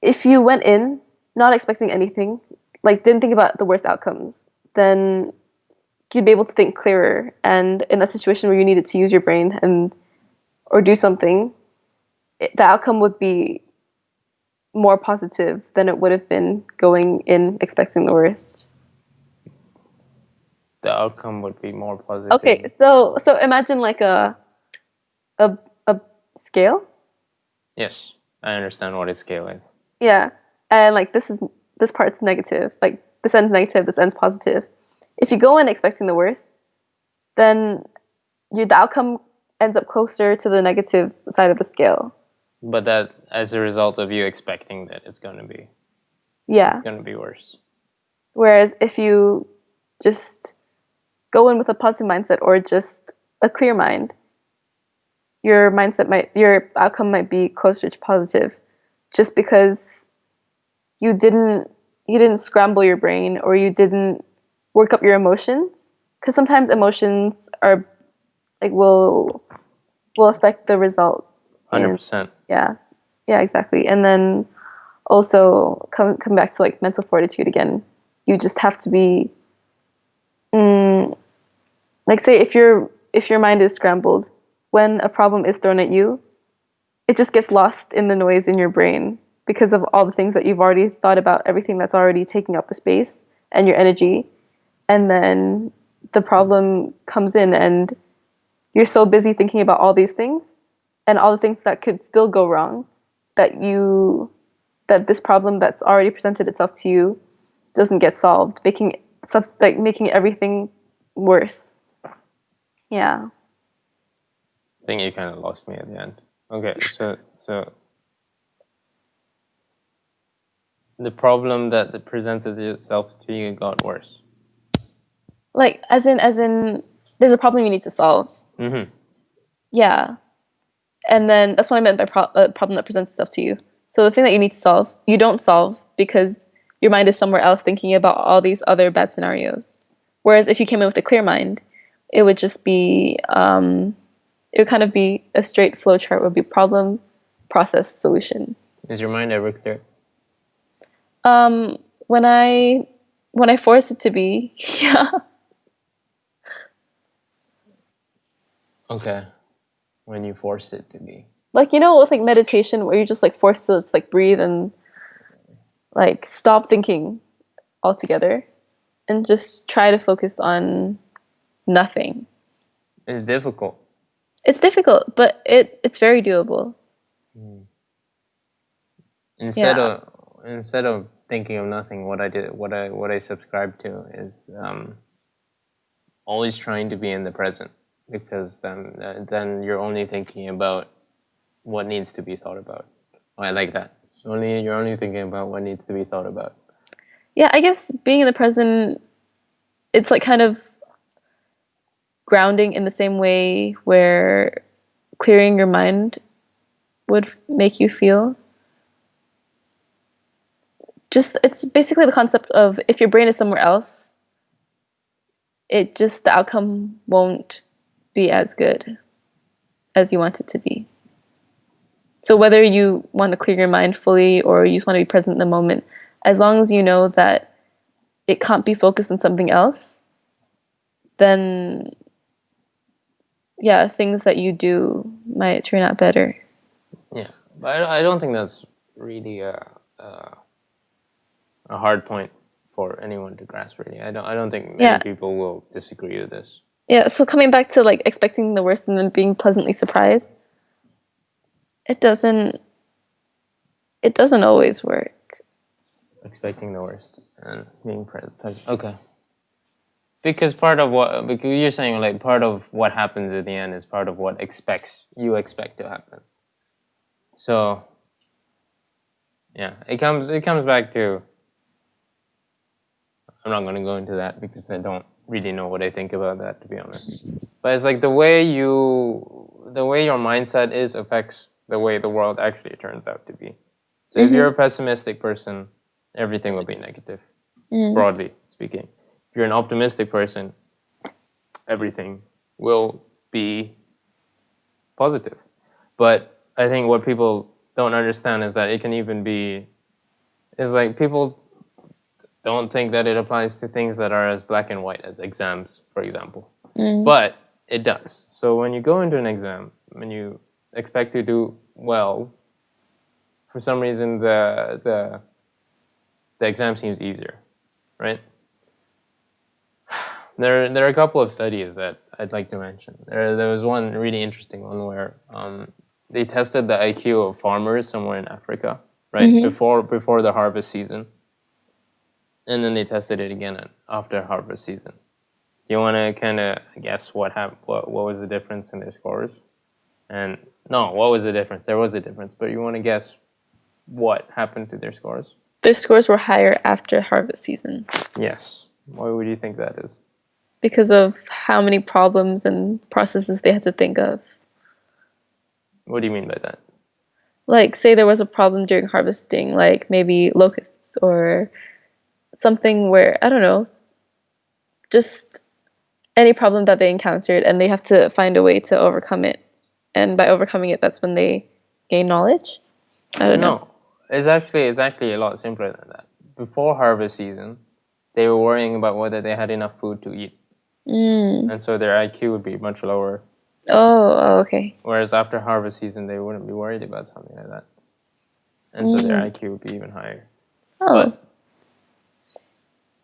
if you went in not expecting anything, like didn't think about the worst outcomes, then you'd be able to think clearer. And in a situation where you needed to use your brain and or do something, the outcome would be more positive than it would have been going in expecting the worst. The outcome would be more positive. Okay, so imagine like a scale. Yes, I understand what a scale is. Yeah, and like this part's negative. Like this end's negative, this end's positive. If you go in expecting the worst, then the outcome ends up closer to the negative side of the scale. But that as a result of you expecting that it's going to be worse. Whereas if you just go in with a positive mindset or just a clear mind, your outcome might be closer to positive, just because you didn't scramble your brain, or you didn't work up your emotions. Because sometimes emotions are like will affect the result. 100%. Yeah, exactly. And then also come back to like mental fortitude again. You just have to be, like say if your mind is scrambled, when a problem is thrown at you, it just gets lost in the noise in your brain because of all the things that you've already thought about, everything that's already taking up the space and your energy. And then the problem comes in and you're so busy thinking about all these things and all the things that could still go wrong, that this problem that's already presented itself to you doesn't get solved, making everything worse. Yeah. I think you kind of lost me at the end. Okay, so the problem that presented itself to you got worse. Like as in there's a problem you need to solve. Mm-hmm. Yeah. And then that's what I meant by problem that presents itself to you. So the thing that you need to solve, you don't solve because your mind is somewhere else thinking about all these other bad scenarios. Whereas if you came in with a clear mind, it would just be, it would kind of be a straight flow chart. It would be problem, process, solution. Is your mind ever clear? When I force it to be, yeah. Okay. When you force it to be. Like, with like meditation where you just like forced to just like breathe and like stop thinking altogether and just try to focus on nothing. It's difficult. It's difficult, but it's very doable. Instead of thinking of nothing, what I subscribe to is always trying to be in the present, because then you're only thinking about what needs to be thought about. Oh, I like that. You're only thinking about what needs to be thought about. Yeah, I guess being in the present, it's like kind of grounding in the same way where clearing your mind would make you feel. Just, it's basically the concept of if your brain is somewhere else, the outcome won't be as good as you want it to be. So whether you want to clear your mind fully or you just want to be present in the moment, as long as you know that it can't be focused on something else, then yeah, things that you do might turn out better. Yeah, but I don't think that's really a hard point for anyone to grasp. Really, I don't think many people will disagree with this. Yeah. So coming back to like expecting the worst and then being pleasantly surprised, it doesn't always work. Expecting the worst and being present. Okay. Because you're saying like part of what happens at the end is part of what you expect to happen. So yeah, it comes back to, I'm not going to go into that because I don't really know what I think about that, to be honest. But it's like the way your mindset is affects the way the world actually turns out to be. So if you're a pessimistic person, everything will be negative, broadly speaking. If you're an optimistic person, everything will be positive. But I think what people don't understand is that it can even be, it's like people don't think that it applies to things that are as black and white as exams, for example. But it does. So when you go into an exam, when you expect to do well, for some reason the exam seems easier, right? There are a couple of studies that I'd like to mention. There was one really interesting one where they tested the IQ of farmers somewhere in Africa, right, before the harvest season, and then they tested it again after harvest season. You want to kind of guess what happened? What was the difference in their scores? And no, what was the difference? There was a difference, but you want to guess what happened to their scores? Their scores were higher after harvest season. Yes. Why would you think that is? Because of how many problems and processes they had to think of. What do you mean by that? Like, say there was a problem during harvesting, like maybe locusts or something where, I don't know, just any problem that they encountered, and they have to find a way to overcome it. And by overcoming it, that's when they gain knowledge? I don't know. No, it's actually a lot simpler than that. Before harvest season, they were worrying about whether they had enough food to eat. And so their IQ would be much lower. Oh, okay. Whereas after harvest season, they wouldn't be worried about something like that. And so their IQ would be even higher. Oh.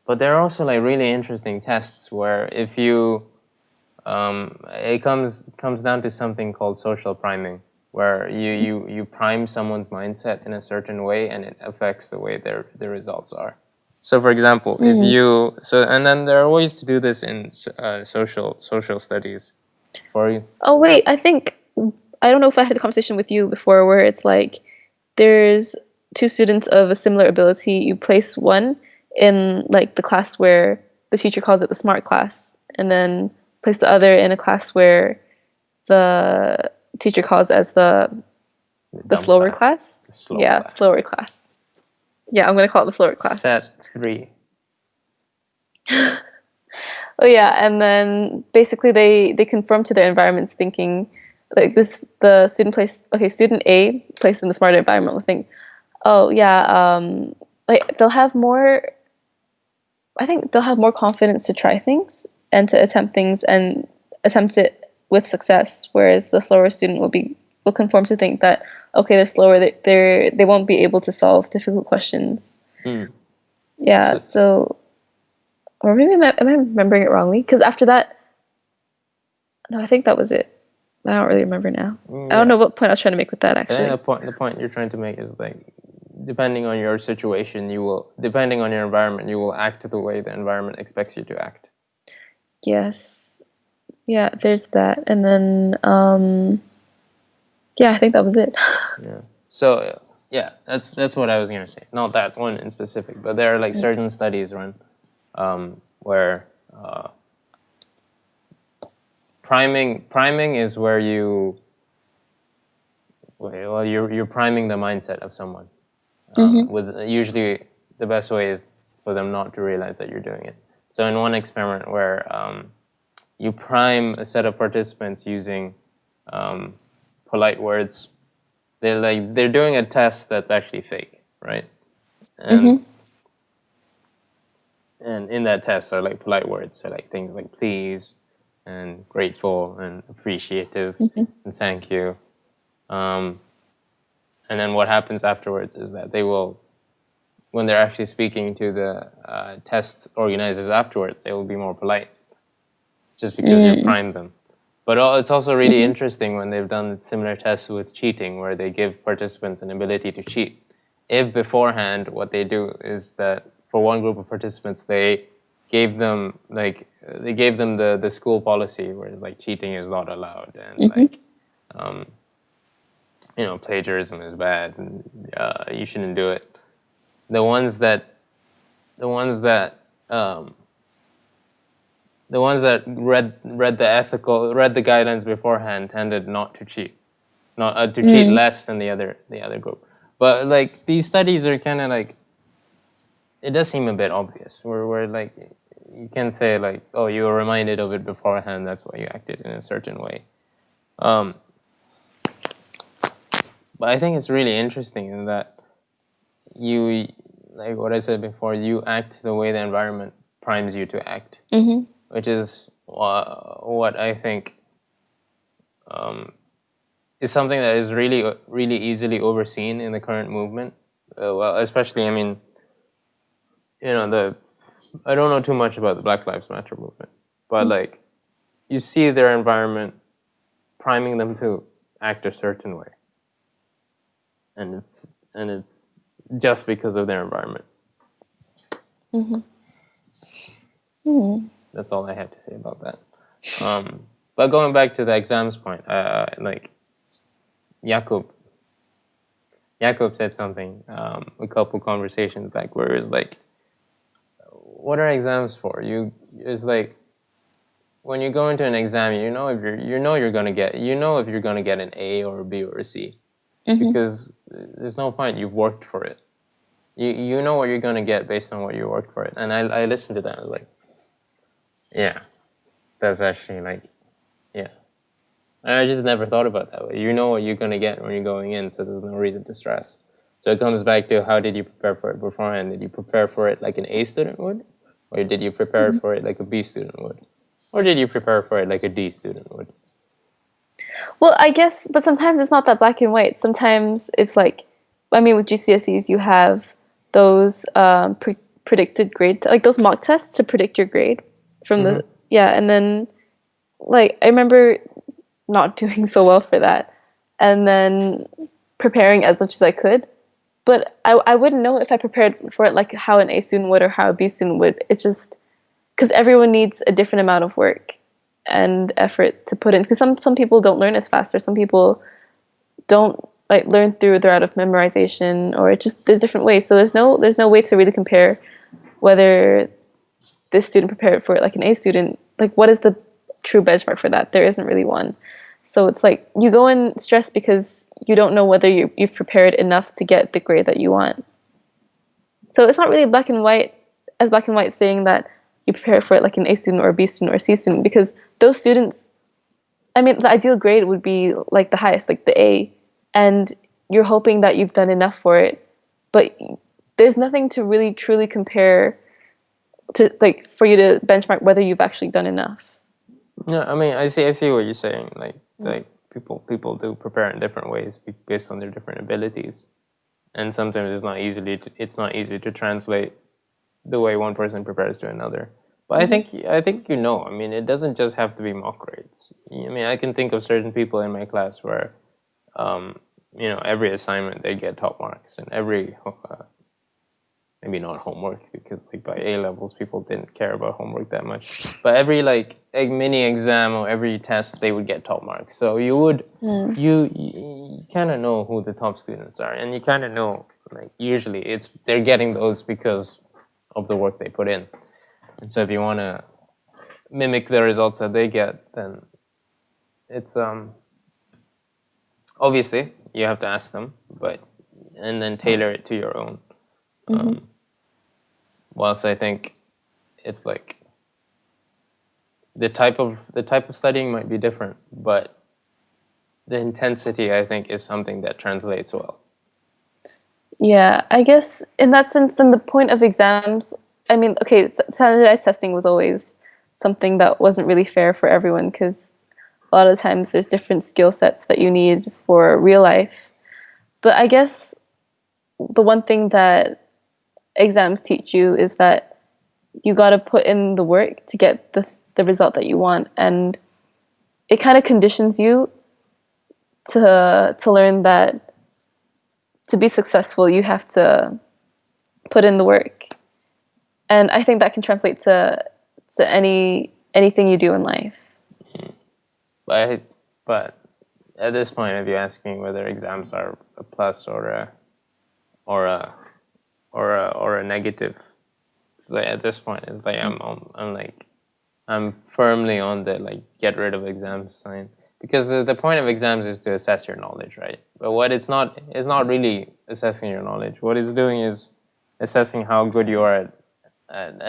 But there are also like really interesting tests where if you, it comes down to something called social priming, where you prime someone's mindset in a certain way and it affects the way their results are. So, for example, and then there are ways to do this in social studies for you. Oh, wait, I don't know if I had a conversation with you before where it's like there's two students of a similar ability. You place one in like the class where the teacher calls it the smart class, and then place the other in a class where the teacher calls as the slower class. Slower class. Yeah, I'm going to call it the slower class. Set 3. Oh yeah, and then basically they conform to their environments, thinking like the student A placed in the smarter environment will think, oh yeah, like they'll have more confidence to try things and to attempt things and attempt it with success, whereas the slower student will conform to think that okay, they're slower, they won't be able to solve difficult questions. Yeah, so or maybe am I remembering it wrongly? Because after that, no, I think that was it. I don't really remember now. I don't know what point I was trying to make with that, actually. I think the point you're trying to make is like depending on your situation, depending on your environment, you will act the way the environment expects you to act. Yes. Yeah, there's that. And then, yeah, I think that was it. Yeah. So yeah, that's what I was gonna say. Not that one in specific, but there are like certain studies run where priming is where you're priming the mindset of someone. With usually the best way is for them not to realize that you're doing it. So in one experiment where you prime a set of participants using polite words, they're doing a test that's actually fake, right? And and in that test are like polite words, so like things like please and grateful and appreciative and thank you. And then what happens afterwards is that they will, when they're actually speaking to the test organizers afterwards, they will be more polite, just because you primed them. But it's also really interesting when they've done similar tests with cheating, where they give participants an ability to cheat. If beforehand what they do is that for one group of participants they gave them the school policy where like cheating is not allowed and like plagiarism is bad and you shouldn't do it. The ones that read the guidelines beforehand tended not to cheat, not to cheat less than the other group. But like these studies are kind of like, it does seem a bit obvious. Where like you can say like, oh, you were reminded of it beforehand, that's why you acted in a certain way. But I think it's really interesting in that you, like what I said before, you act the way the environment primes you to act, which is what I think is something that is really, really easily overseen in the current movement. Well, especially, I mean, I don't know too much about the Black Lives Matter movement, but like, you see their environment priming them to act a certain way, and it's just because of their environment. That's all I have to say about that. But going back to the exams point, like Jakub said something a couple conversations back where it's like, what are exams for? It's like when you go into an exam, if you're gonna get an A or a B or a C, because there's no point. You've worked for it. You know what you're gonna get based on what you worked for it. And I listened to that. I was like, yeah, that's actually like, yeah. I just never thought about that way. You know what you're gonna get when you're going in, so there's no reason to stress. So it comes back to, how did you prepare for it beforehand? Did you prepare for it like an A student would? Or did you prepare for it like a B student would? Or did you prepare for it like a D student would? Well, I guess, but sometimes it's not that black and white. Sometimes it's like, I mean, with GCSEs, you have those predicted grade, like those mock tests to predict your grade from and then, like, I remember not doing so well for that, and then preparing as much as I could. But I wouldn't know if I prepared for it like how an A student would or how a B student would. It's just because everyone needs a different amount of work and effort to put in. Because some people don't learn as fast, or some people don't like learn through the route of memorization, or it just, there's different ways. So there's no way to really compare whether this student prepared for it like an A student. Like, what is the true benchmark for that? There isn't really one. So it's like you go in stressed because you don't know whether you've prepared enough to get the grade that you want. So it's not really black and white saying that you prepare for it like an A student or a B student or a C student, because those students, I mean, the ideal grade would be like the highest, like the A, and you're hoping that you've done enough for it, but there's nothing to really truly compare to, like, for you to benchmark whether you've actually done enough. Yeah, I mean, I see what you're saying. Like people do prepare in different ways based on their different abilities, and sometimes it's not easy to translate the way one person prepares to another. But I think I mean, it doesn't just have to be mock grades. I mean, I can think of certain people in my class where every assignment they get top marks, and every maybe not homework, because like by A levels people didn't care about homework that much, but every like a mini exam or every test they would get top marks. So you would you kind of know who the top students are, and you kind of know like usually they're getting those because of the work they put in. And so if you want to mimic the results that they get, then it's obviously you have to ask them, and then tailor it to your own. Whilst I think it's like the type of studying might be different, but the intensity, I think, is something that translates well. Yeah, I guess in that sense, then the point of exams, I mean, okay, standardized testing was always something that wasn't really fair for everyone, because a lot of times there's different skill sets that you need for real life. But I guess the one thing that exams teach you is that you got to put in the work to get the result that you want, and it kind of conditions you to learn that to be successful you have to put in the work. And I think that can translate to anything you do in life. But at this point, if you ask me whether exams are a plus or a negative, it's like at this point, it's like I'm firmly on the like get rid of exams sign, because the point of exams is to assess your knowledge, right? But what it's not really assessing your knowledge. What it's doing is assessing how good you are at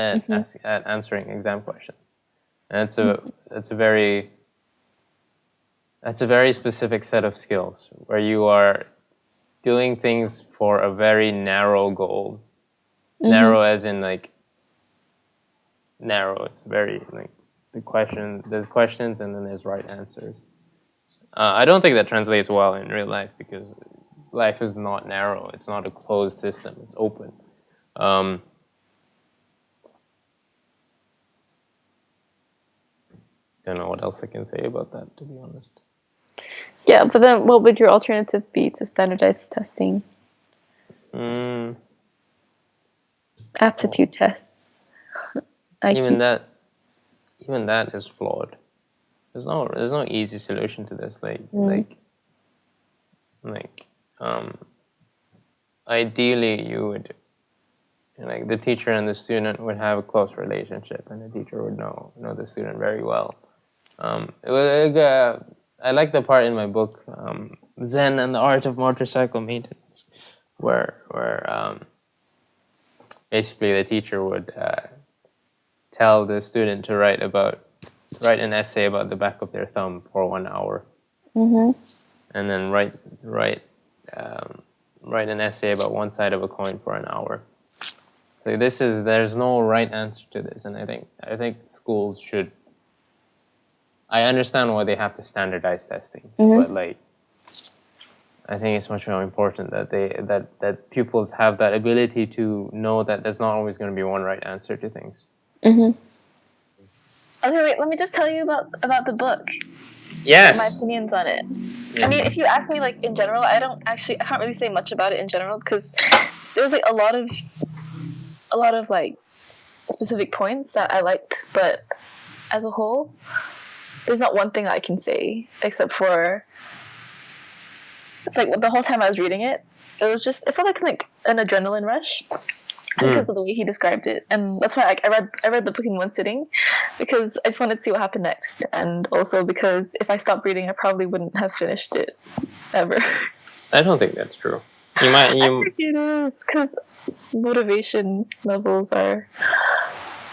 answering exam questions, and it's a very specific set of skills where you are doing things for a very narrow goal. Narrow as in like narrow. It's very like there's questions and then there's right answers. I don't think that translates well in real life, because life is not narrow. It's not a closed system. It's open. Don't know what else I can say about that, to be honest. Yeah, but then what would your alternative be to standardized testing? Aptitude tests. Even that is flawed. There's no easy solution to this. Ideally you would, like, the teacher and the student would have a close relationship, and the teacher would know the student very well. I like the part in my book, Zen and the Art of Motorcycle Maintenance, where basically the teacher would tell the student to write an essay about the back of their thumb for 1 hour, and then write an essay about one side of a coin for an hour. So there's no right answer to this, and I think schools should. I understand why they have to standardize testing, but like, I think it's much more important that that pupils have that ability to know that there's not always going to be one right answer to things. Okay, wait. Let me just tell you about the book. Yes. My opinions on it. Yeah. I mean, if you ask me, like, in general, I can't really say much about it in general, because there's like a lot of like specific points that I liked, but as a whole, there's not one thing I can say except for it's like the whole time I was reading it, it felt like an adrenaline rush because of the way he described it, and that's why I read the book in one sitting, because I just wanted to see what happened next, and also because if I stopped reading, I probably wouldn't have finished it ever. I don't think that's true. You might. I think it is, because motivation levels are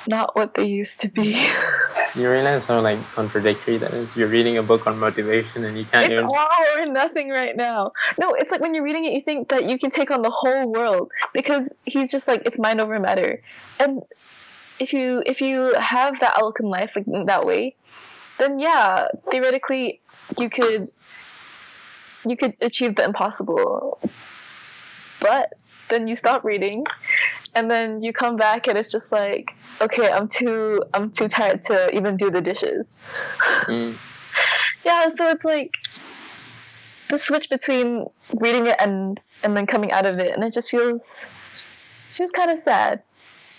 not what they used to be. You realize how like contradictory that is? You're reading a book on motivation and you can't even... all or nothing right now. No, it's like when you're reading it, you think that you can take on the whole world, because he's just like, it's mind over matter. And if you have that outlook in life, like that way, then yeah, theoretically you could achieve the impossible. But then you stop reading, and then you come back and it's just like, okay, I'm too tired to even do the dishes. Yeah, so it's like, the switch between reading it and then coming out of it, and it just feels kind of sad.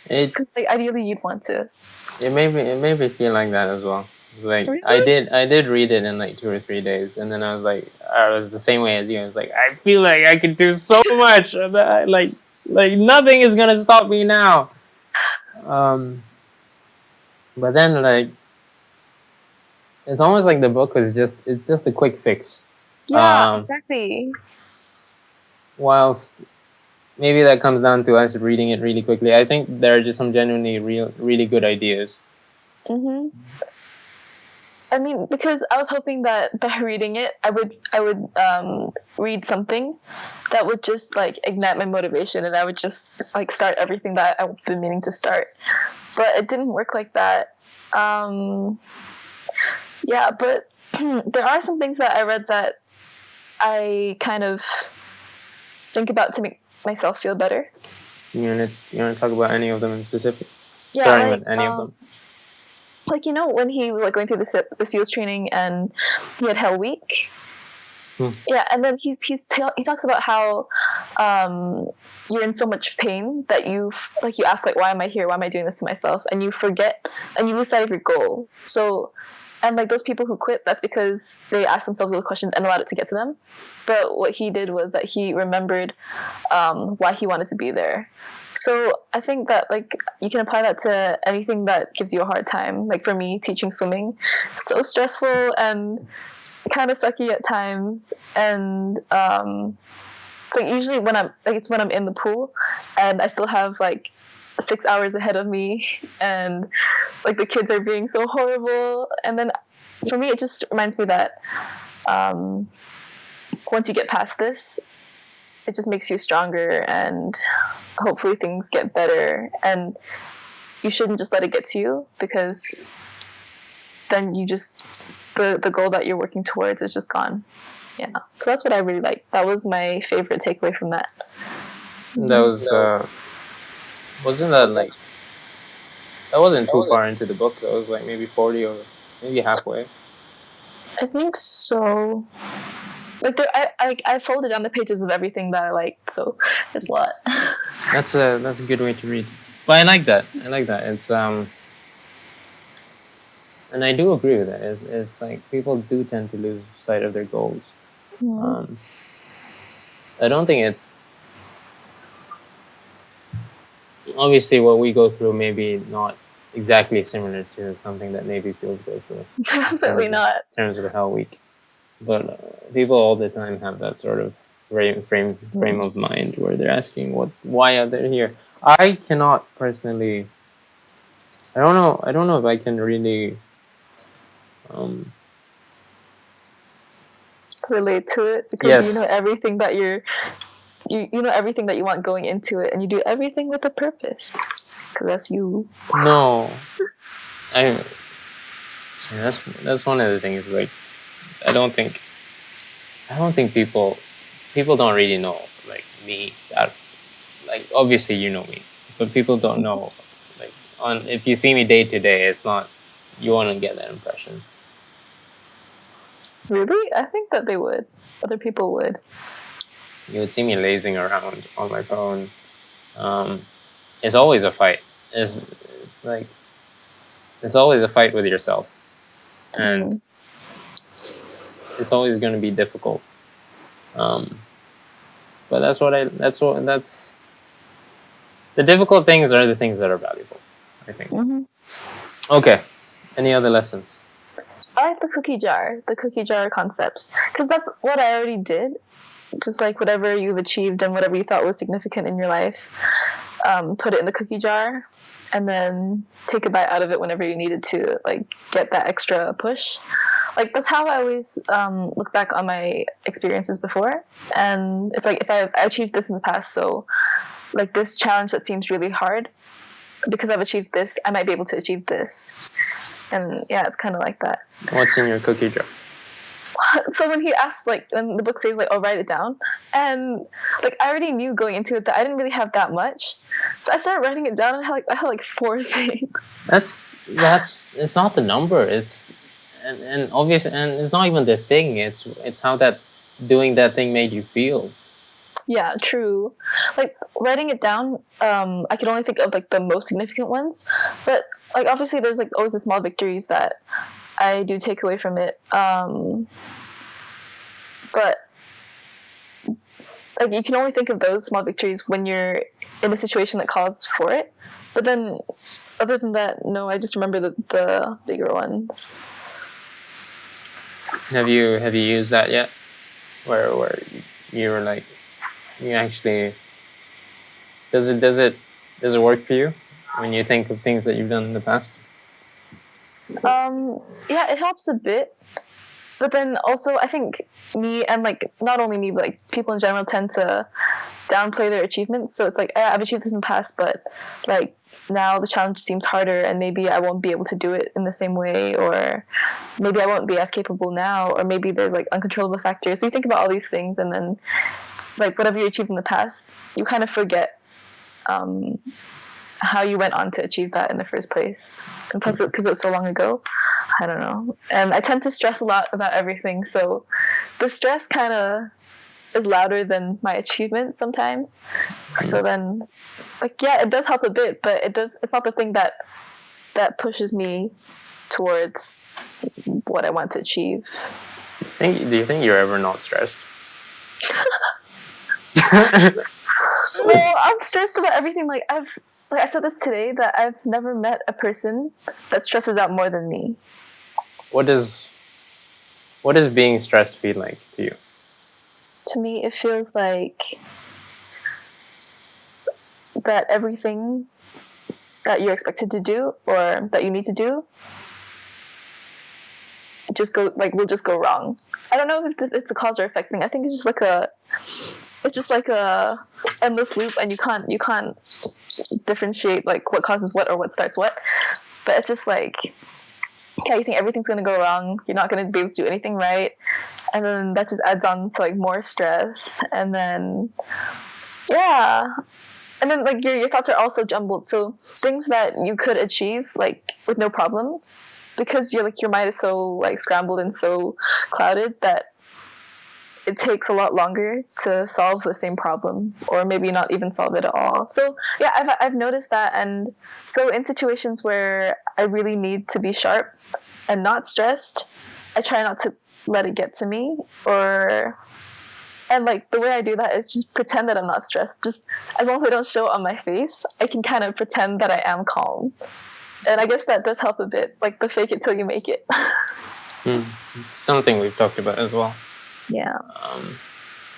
Because like ideally you'd want to. It made me feel like that as well. Like Really? I did read it in like 2 or 3 days, and then I was the same way as you. I was like, I feel like I could do so much. Like nothing is gonna stop me now. But then like it's almost like the book was it's just a quick fix. Yeah, exactly. Whilst maybe that comes down to us reading it really quickly. I think there are just some genuinely really good ideas. Mm-hmm. I mean, because I was hoping that by reading it, I would read something that would just like ignite my motivation, and I would just like start everything that I've been meaning to start. But it didn't work like that. Yeah, but there are some things that I read that I kind of think about to make myself feel better. You wanna talk about any of them in specific? Yeah, starting with any of them. Like, you know, when he was like going through the SEALs training and he had Hell Week. Yeah, and then he talks about how you're in so much pain that you ask like, why am I here? Why am I doing this to myself? And you forget and you lose sight of your goal. So, and like those people who quit, that's because they asked themselves those questions and allowed it to get to them. But what he did was that he remembered why he wanted to be there. So I think that like you can apply that to anything that gives you a hard time. Like for me, teaching swimming, so stressful and kind of sucky at times. And so usually when I'm in the pool and I still have like 6 hours ahead of me and like the kids are being so horrible. And then for me, it just reminds me that once you get past this, it just makes you stronger and hopefully things get better. And you shouldn't just let it get to you, because then you just the goal that you're working towards is just gone. Yeah, so that's what I really like. That was my favorite takeaway from that. That was wasn't that like that wasn't too far into the book. That was like maybe 40 or maybe halfway. I think so. Like I folded down the pages of everything that I liked, so it's a lot. That's a good way to read. But I like that. It's and I do agree with that. It's like people do tend to lose sight of their goals. Mm-hmm. I don't think it's obviously what we go through. Maybe not exactly similar to something that Navy SEALs go through. Definitely not. In terms of the Hell Week. But people all the time have that sort of frame of mind where they're asking why are they here. I cannot personally. I don't know if I can really relate to it, because you know everything that you know everything that you want going into it, and you do everything with a purpose, because that's you. No, that's one of the things. Like, I don't think people don't really know like me. That like obviously you know me, but people don't know like if you see me day to day, it's not you won't get that impression. Really? I think that they would. Other people would. You would see me lazing around on my phone. It's always a fight. It's like it's always a fight with yourself, and it's always going to be difficult. But that's the difficult things are the things that are valuable, I think. Mm-hmm. Okay. Any other lessons? I like the cookie jar concept, because that's what I already did. Just like whatever you've achieved and whatever you thought was significant in your life, put it in the cookie jar and then take a bite out of it whenever you needed to, like get that extra push. Like that's how I always look back on my experiences before, and it's like if I achieved this in the past, so like this challenge that seems really hard, because I've achieved this, I might be able to achieve this. And yeah, it's kind of like that. What's in your cookie jar? So when he asked, like, when the book says, like, oh, write it down, and like I already knew going into it that I didn't really have that much, so I started writing it down, and I had like 4 things. That's it's not the number. It's and obviously, and it's not even the thing. It's how that doing that thing made you feel. Yeah, true. Like writing it down, I could only think of like the most significant ones, but like obviously there's like always the small victories that I do take away from it. But like you can only think of those small victories when you're in a situation that calls for it. But then, other than that, no, I just remember the bigger ones. Have you used that yet? Where you were like, you actually, does it work for you when you think of things that you've done in the past? Yeah, it helps a bit. But then also, I think me and like not only me, but like people in general tend to downplay their achievements. So it's like I've achieved this in the past, but like now the challenge seems harder, and maybe I won't be able to do it in the same way, or maybe I won't be as capable now, or maybe there's like uncontrollable factors. So you think about all these things, and then like whatever you achieved in the past, you kind of forget how you went on to achieve that in the first place. And plus, because it was so long ago, I don't know. And I tend to stress a lot about everything, so the stress kind of is louder than my achievement sometimes. So then, like, yeah, it does help a bit, but it's not the thing that pushes me towards what I want to achieve. Do you think you're ever not stressed? Well, I'm stressed about everything. Like I said this today, that I've never met a person that stresses out more than me. What does being stressed feel like to you? To me, it feels like that everything that you're expected to do or that you need to do will just go wrong. I don't know if it's a cause or effect thing. I think it's just like a endless loop, and you can't differentiate like what causes what or what starts what. But it's just like, yeah, you think everything's gonna go wrong. You're not gonna be able to do anything right, and then that just adds on to like more stress, and then yeah. And then like your thoughts are also jumbled. So things that you could achieve like with no problem, because your mind is so like scrambled and so clouded that it takes a lot longer to solve the same problem, or maybe not even solve it at all. So yeah, I've noticed that. And so in situations where I really need to be sharp and not stressed, I try not to let it get to me, and like the way I do that is just pretend that I'm not stressed. Just as long as I don't show it on my face, I can kind of pretend that I am calm. And I guess that does help a bit, like the fake it till you make it. Something we've talked about as well. Yeah.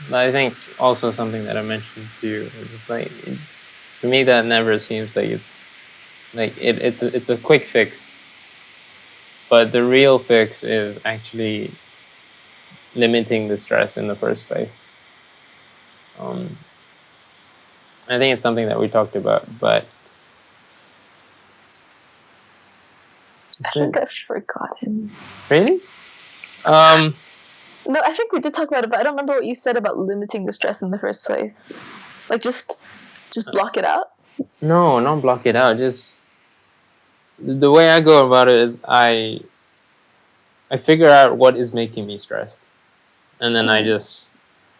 But I think also something that I mentioned to you is like, for me, that never seems like it's a quick fix. But the real fix is actually limiting the stress in the first place. I think it's something that we talked about, but I think I've forgotten. Really? No, I think we did talk about it, but I don't remember what you said about limiting the stress in the first place. Like just block it out? No, not block it out. Just the way I go about it is I figure out what is making me stressed, and then I just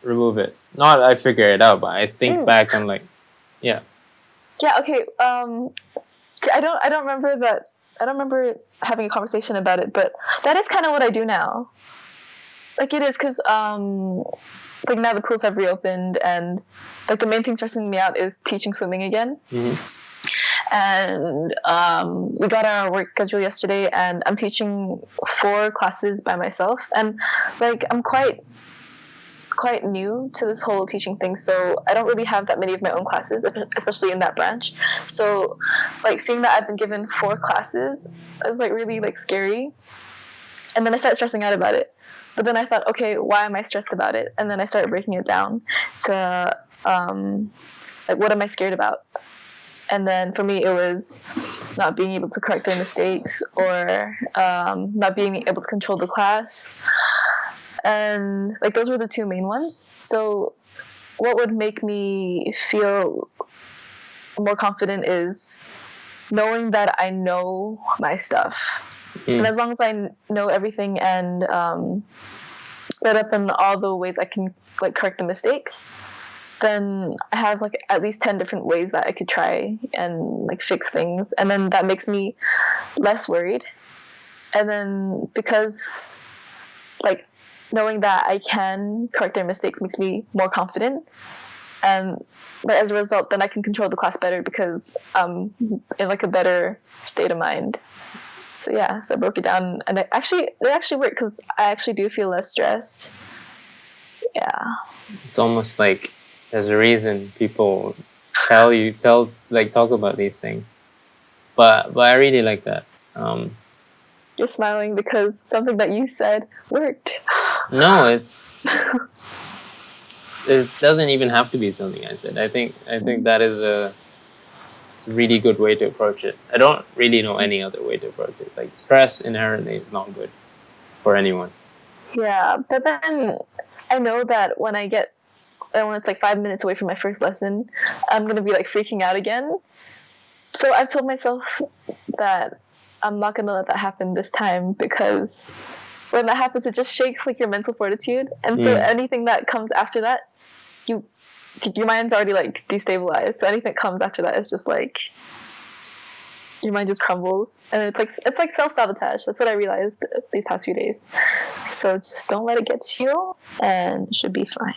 remove it. Not I figure it out, but I think back. I'm like, yeah. Yeah. Okay. I don't remember that. I don't remember having a conversation about it, but that is kind of what I do now. Like it is, because like now the pools have reopened, and like the main thing stressing me out is teaching swimming again. And we got our work schedule yesterday, and I'm teaching 4 classes by myself, and like I'm quite new to this whole teaching thing, so I don't really have that many of my own classes, especially in that branch. So like seeing that I've been given 4 classes is like really like scary, and then I started stressing out about it. But then I thought, okay, why am I stressed about it? And then I started breaking it down to like, what am I scared about? And then for me, it was not being able to correct their mistakes, or not being able to control the class. And like those were the 2 main ones. So what would make me feel more confident is knowing that I know my stuff. And as long as I know everything, and read up on all the ways I can like correct the mistakes, then I have like at least 10 different ways that I could try and like fix things, and then that makes me less worried. And then because like knowing that I can correct their mistakes makes me more confident, and like as a result then I can control the class better because I'm in like a better state of mind. So yeah, so I broke it down, and it actually worked because I actually do feel less stressed. Yeah. It's almost like there's a reason people talk about these things. But I really like that. You're smiling because something that you said worked. No, it doesn't even have to be something I said. I think that is a really good way to approach it. I don't really know any other way to approach it. Like, stress inherently is not good for anyone. Yeah, but then I know that when it's like 5 minutes away from my first lesson, I'm gonna be like freaking out again. So I've told myself that I'm not gonna let that happen this time, because when that happens, it just shakes like your mental fortitude, and so anything that comes after that, your mind's already like destabilized. So anything that comes after that is just like your mind just crumbles, and it's like self-sabotage. That's what I realized these past few days. So just don't let it get to you, and it should be fine.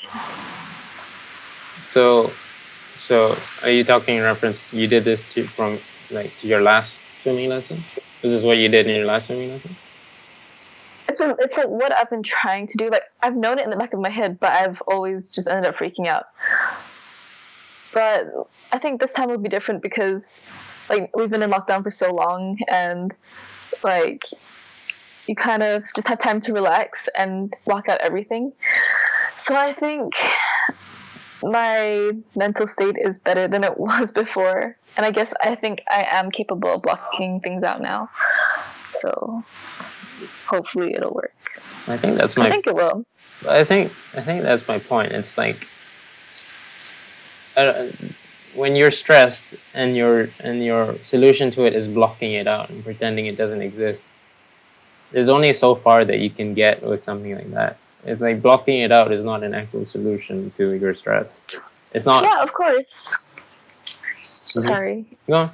So are you talking in reference, you did this to your last swimming lesson? This is what you did in your last swimming lesson? It's like what I've been trying to do. Like, I've known it in the back of my head, but I've always just ended up freaking out. But I think this time will be different because like we've been in lockdown for so long, and like you kind of just have time to relax and block out everything. So I think my mental state is better than it was before, and I think I am capable of blocking things out now. So hopefully it'll work. I think it will. I think that's my point. It's like when you're stressed and your solution to it is blocking it out and pretending it doesn't exist, there's only so far that you can get with something like that. It's like blocking it out is not an actual solution to your stress. It's not. Yeah, of course. Mm-hmm. Sorry. Go on.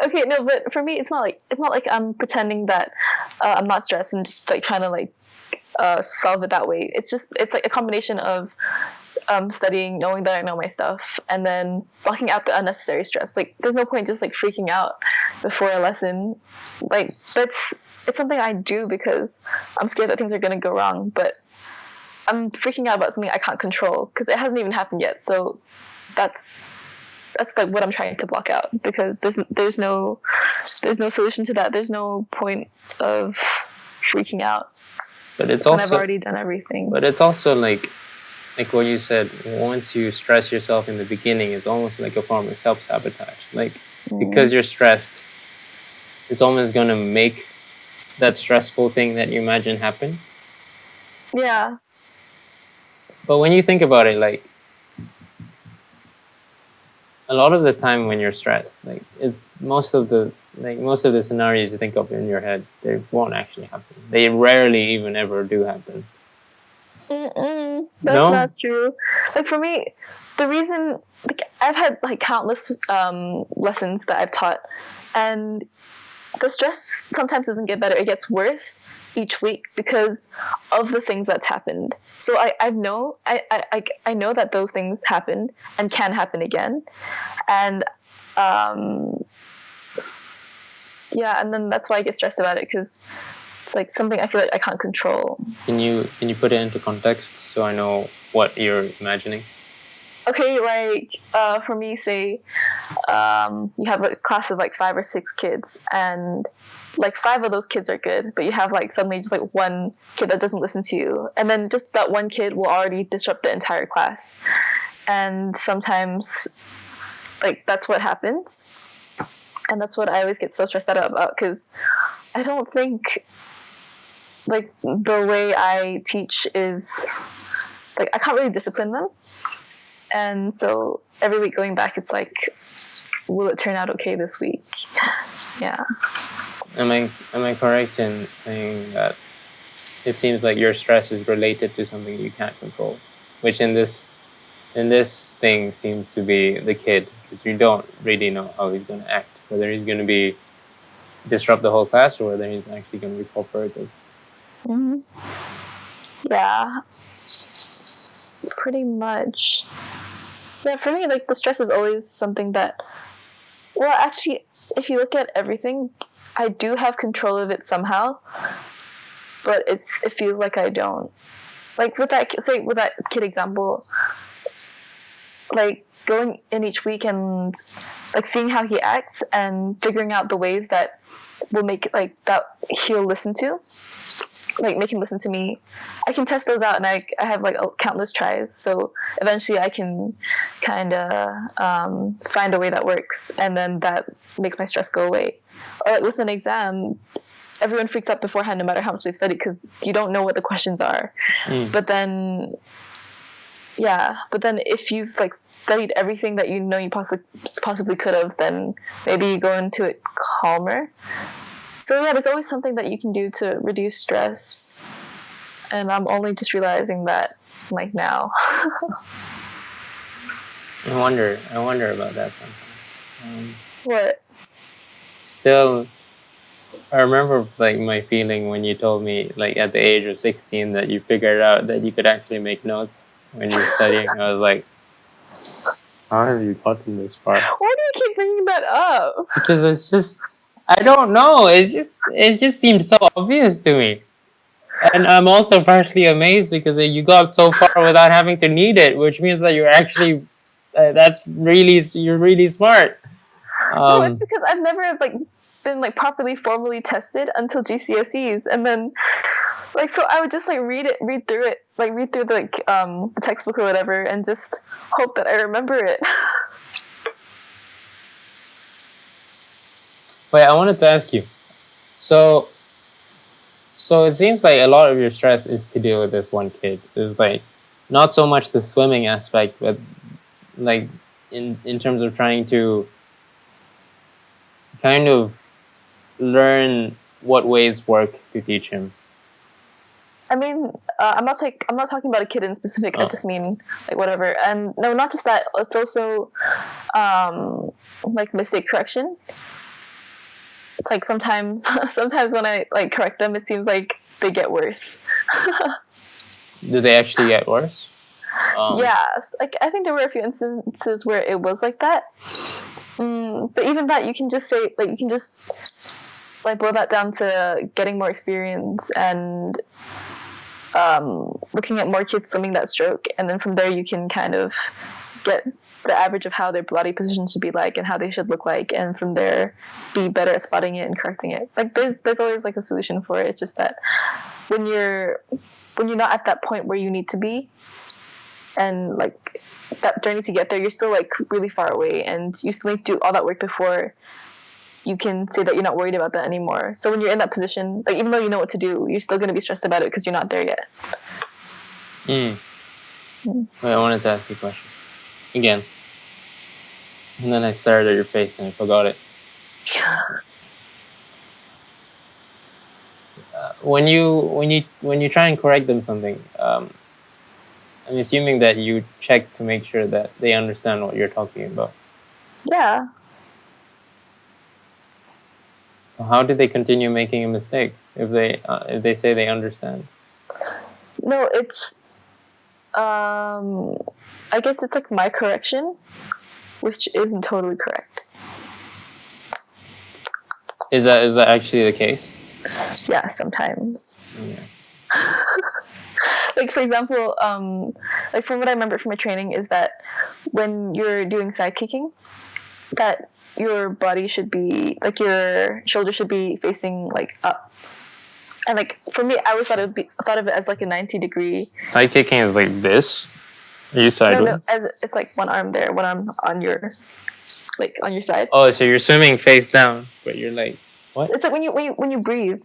Okay, no, but for me, it's not like I'm pretending that I'm not stressed and just like trying to like solve it that way. It's like a combination of studying, knowing that I know my stuff, and then blocking out the unnecessary stress. Like, there's no point just like freaking out before a lesson. Like, it's something I do because I'm scared that things are going to go wrong, but I'm freaking out about something I can't control because it hasn't even happened yet. So that's like what I'm trying to block out, because there's no solution to that. There's no point of freaking out. But it's also, I've already done everything. But it's also like what you said, once you stress yourself in the beginning, it's almost like a form of self-sabotage. Like, because you're stressed, it's almost going to make that stressful thing that you imagine happen. Yeah. But when you think about it, like, a lot of the time when you're stressed, like, it's most of the scenarios you think of in your head, they won't actually happen. They rarely even ever do happen. That's not true. Like, for me, the reason, like, I've had like countless lessons that I've taught, and the stress sometimes doesn't get better. It gets worse each week because of the things that's happened. So I know that those things happened and can happen again, and yeah, and then that's why I get stressed about it, because it's like something I feel like I can't control. Can you put it into context so I know what you're imagining? Okay, like for me, say you have a class of like 5 or 6 kids, and like 5 of those kids are good, but you have like suddenly just like one kid that doesn't listen to you, and then just that one kid will already disrupt the entire class. And sometimes like that's what happens, and that's what I always get so stressed out about, because I don't think like the way I teach is like I can't really discipline them. And so every week going back, it's like, will it turn out okay this week? Yeah. Am I correct in saying that it seems like your stress is related to something you can't control, which in this thing seems to be the kid, because you don't really know how he's going to act, whether he's going to be disrupt the whole class or whether he's actually going to be cooperative. Mm-hmm. Yeah, pretty much. Yeah, for me, like, the stress is always something that, well, actually, if you look at everything, I do have control of it somehow, but it feels like I don't. Like, with that kid example, like, going in each week and, like, seeing how he acts and figuring out the ways that will make, like, that he'll listen to, like, make him listen to me. I can test those out, and I have, like, countless tries, so eventually I can kind of find a way that works, and then that makes my stress go away. Or, like, with an exam, everyone freaks out beforehand no matter how much they've studied, because you don't know what the questions are. But then if you've, like, studied everything that you know you possibly could have, then maybe you go into it calmer. So yeah, there's always something that you can do to reduce stress, and I'm only just realizing that, like, now. I wonder about that sometimes. What? Still, I remember, like, my feeling when you told me, like, at the age of 16 that you figured out that you could actually make notes when you're studying. I was like, how have you gotten this far? Why do you keep bringing that up? Because it's just, I don't know. It just seems so obvious to me. And I'm also partially amazed because you got so far without having to need it, which means that you're actually, you're really smart. No, it's because I've never, like, been, like, properly formally tested until GCSEs, and then, like, so I would just, like, read through the textbook or whatever, and just hope that I remember it. Wait, I wanted to ask you. So it seems like a lot of your stress is to deal with this one kid. It's like not so much the swimming aspect, but, like, in terms of trying to kind of learn what ways work to teach him. I mean, I'm not talking about a kid in specific. I just mean, like, whatever. And no, not just that. It's also like, mistake correction. It's like sometimes when I, like, correct them, it seems like they get worse. Do they actually get worse? Yes, like, I think there were a few instances where it was like that. But even that, you can just say, like, boil that down to getting more experience and looking at more kids swimming that stroke, and then from there you can kind of get the average of how their body position should be like and how they should look like, and from there be better at spotting it and correcting it. Like, there's always, like, a solution for it. It's just that when you're not at that point where you need to be, and, like, that journey to get there, you're still, like, really far away, and you still need to do all that work before you can say that you're not worried about that anymore. So when you're in that position, like, even though you know what to do, you're still going to be stressed about it because you're not there yet. Wait, I wanted to ask you a question again, and then I stared at your face and I forgot it. When you try and correct them something, I'm assuming that you check to make sure that they understand what you're talking about. Yeah. So how do they continue making a mistake if they say they understand? No, it's I guess it's, like, my correction, which isn't totally correct. Is that actually the case? Yeah, sometimes. Yeah. Like, for example, like, from what I remember from my training is that when you're doing side kicking, that your body should be, like, your shoulder should be facing, like, up. And, like, for me, I always thought of it as, like, a 90-degree. Side kicking is like this. Are you sideways? No, as it's, like, one arm there, one arm on your side. Oh, so you're swimming face down, but you're like, what? It's like when you breathe,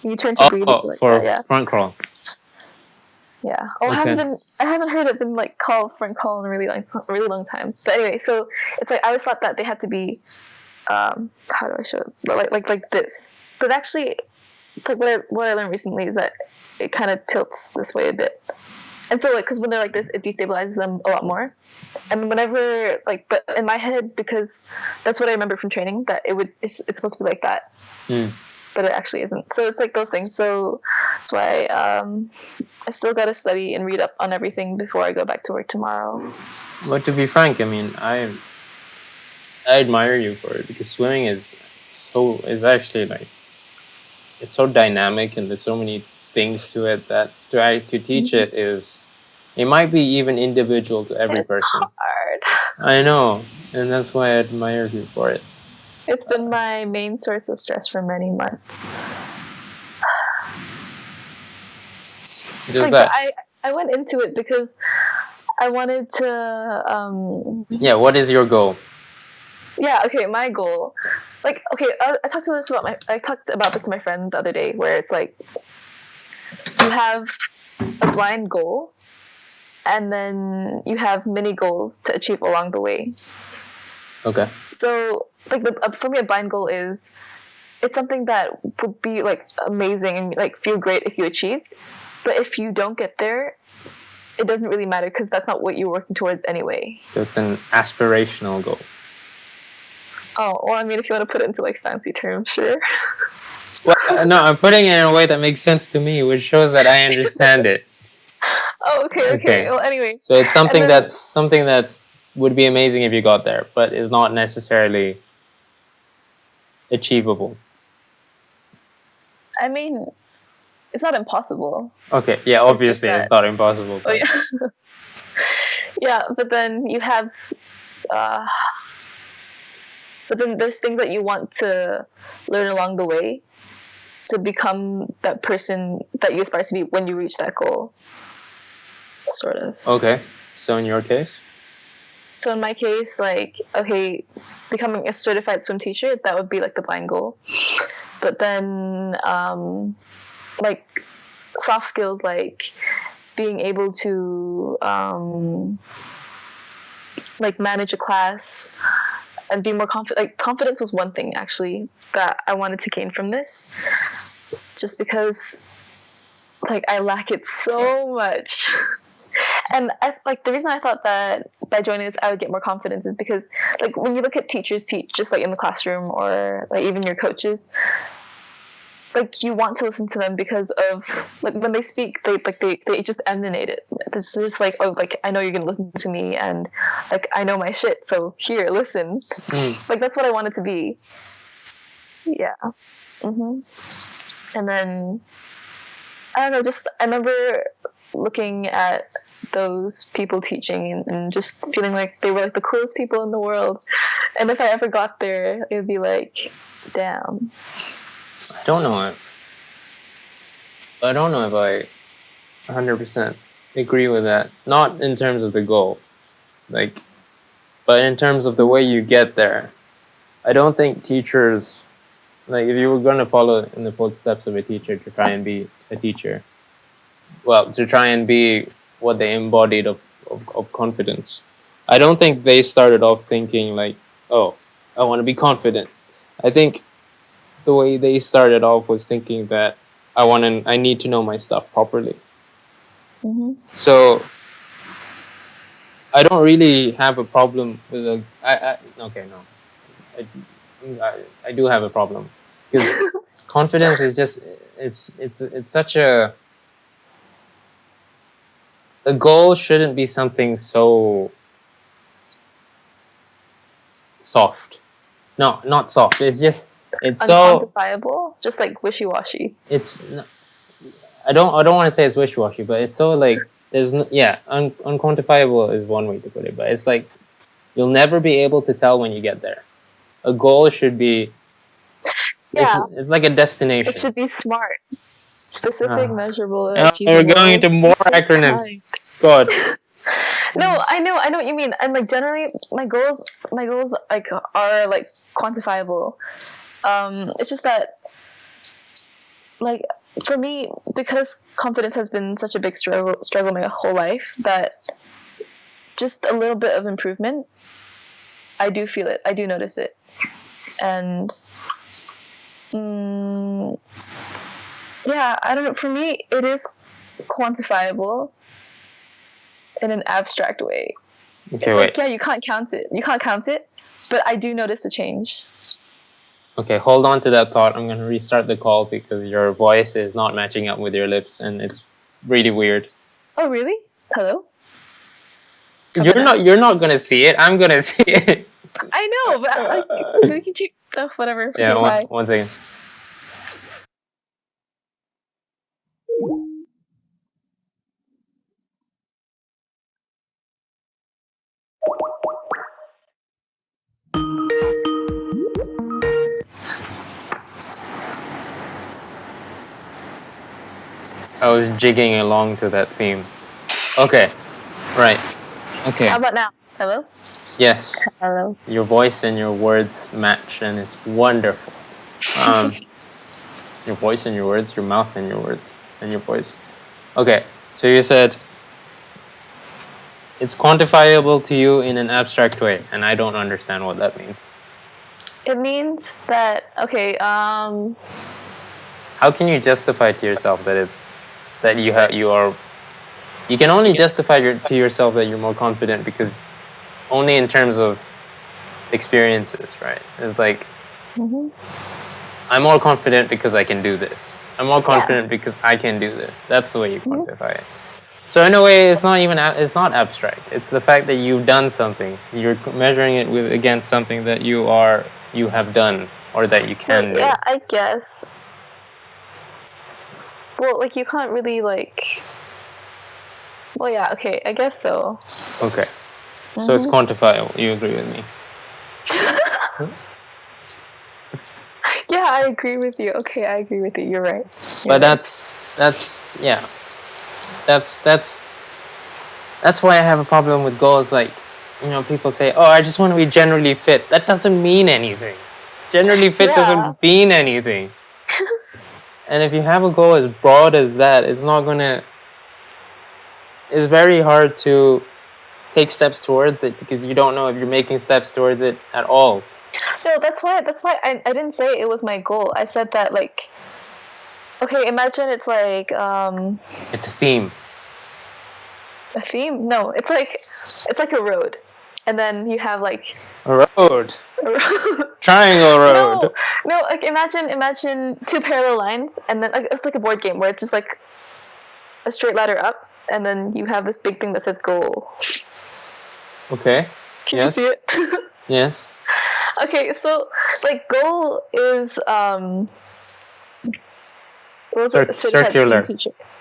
you turn to breathe. Oh, like for that, yeah. front crawl. Yeah. Oh, okay. I haven't heard it been, like, called front crawl in a really long time. But anyway, so it's like I always thought that they had to be, how do I show it? Like this. But actually, like what I learned recently is that it kind of tilts this way a bit. And so, like, because when they're like this, it destabilizes them a lot more. And whenever, like, but in my head, because that's what I remember from training, that it's supposed to be like that. But it actually isn't. So it's like those things. So that's why I still got to study and read up on everything before I go back to work tomorrow. But to be frank, I mean, I admire you for it, because swimming is actually like, it's so dynamic and there's so many things to it that to teach it it might be even individual to every person. Hard. I know, and that's why I admire you for it. It's been my main source of stress for many months. Just like that. I went into it because I wanted to. Yeah. What is your goal? Yeah. Okay. My goal, like, okay, I talked about this to my friend the other day, where it's like you have a blind goal, and then you have mini goals to achieve along the way. Okay. So, like, for me, a blind goal is, it's something that would be like amazing and like feel great if you achieved, but if you don't get there, it doesn't really matter, because that's not what you're working towards anyway. So it's an aspirational goal. Oh, well, I mean, if you want to put it into like fancy terms, sure. Well, no, I'm putting it in a way that makes sense to me, which shows that I understand it. Oh, okay. Well, anyway. So it's something that would be amazing if you got there, but is not necessarily achievable. I mean, it's not impossible. Okay, yeah, obviously it's not impossible. Oh, yeah. Yeah, but then you have, but then there's things that you want to learn along the way to become that person that you aspire to be when you reach that goal, sort of. Okay, so in your case? So in my case, like, okay, becoming a certified swim teacher, that would be like the blind goal. But then, like, soft skills, like being able to, like, manage a class and be more confident. Like, confidence was one thing, actually, that I wanted to gain from this. Just because, like, I lack it so much. And the reason I thought that by joining this I would get more confidence is because, like, when you look at teachers teach, just like in the classroom, or like even your coaches, like, you want to listen to them because of, like, when they speak, they just emanate it. It's just like, oh, like, I know you're gonna listen to me, and like, I know my shit, so here, listen. Like, that's what I wanted to be. Yeah. And then, I don't know, just, I remember looking at those people teaching and just feeling like they were like the coolest people in the world, and if I ever got there, it would be like, damn. I don't know if I 100% agree with that. Not in terms of the goal, like, but in terms of the way you get there. I don't think teachers, like, if you were going to follow in the footsteps of a teacher to try and be a teacher, well, to try and be what they embodied of confidence, I don't think they started off thinking like, oh, I want to be confident. I think the way they started off was thinking that I need to know my stuff properly. So I don't really have a problem with I do have a problem, because confidence is just it's such a the goal shouldn't be something so soft. No, not soft. It's just unquantifiable, just like wishy-washy. I don't want to say it's wishy-washy, but it's so like there's unquantifiable is one way to put it, but it's like you'll never be able to tell when you get there. A goal should be it's like a destination. It should be smart, specific, measurable, achievable. We're going into more acronyms. God. No, I know what you mean. And like, generally my goals like are like quantifiable. It's just that, like, for me, because confidence has been such a big struggle my whole life, that just a little bit of improvement, I do feel it. I do notice it. And Yeah, I don't know. For me, it is quantifiable in an abstract way. Okay, it's wait. like, yeah, you can't count it, but I do notice the change. Okay, hold on to that thought. I'm going to restart the call because your voice is not matching up with your lips, and it's really weird. Oh, really? Hello? You're not going to see it. I'm going to see it. I know, but we can check stuff, whatever. Yeah, Okay, one second. I was jigging along to that theme. Okay, right. Okay. How about now? Hello? Yes. Hello. Your voice and your words match, and it's wonderful. Your voice and your words, your mouth and your words, and your voice. Okay, so you said it's quantifiable to you in an abstract way, and I don't understand what that means. It means that, okay, how can you justify to yourself that you can only justify to yourself that you're more confident because only in terms of experiences, right? It's like, I'm more confident because I can do this. I'm more confident because I can do this. That's the way you quantify it. So in a way, it's not abstract. It's the fact that you've done something. You're measuring it against something that you have done or that you can do. Yeah, I guess. Well, like, you can't really, like... Well, yeah, okay, I guess so. Okay. So it's quantifiable. You agree with me? Yeah, I agree with you. Okay, I agree with you. You're right. But that's why I have a problem with goals. Like, people say, "Oh, I just want to be generally fit." That doesn't mean anything. Generally fit doesn't mean anything. And if you have a goal as broad as that, it's very hard to take steps towards it because you don't know if you're making steps towards it at all. No, that's why I didn't say it was my goal. I said that, like, okay, imagine it's like it's a theme. A theme? No, it's like a road. And then you have like a road. Triangle road. No, like imagine two parallel lines, and then it's like a board game where it's just like a straight ladder up, and then you have this big thing that says goal. Okay. Can you see it? Yes. Okay, so like goal is circular.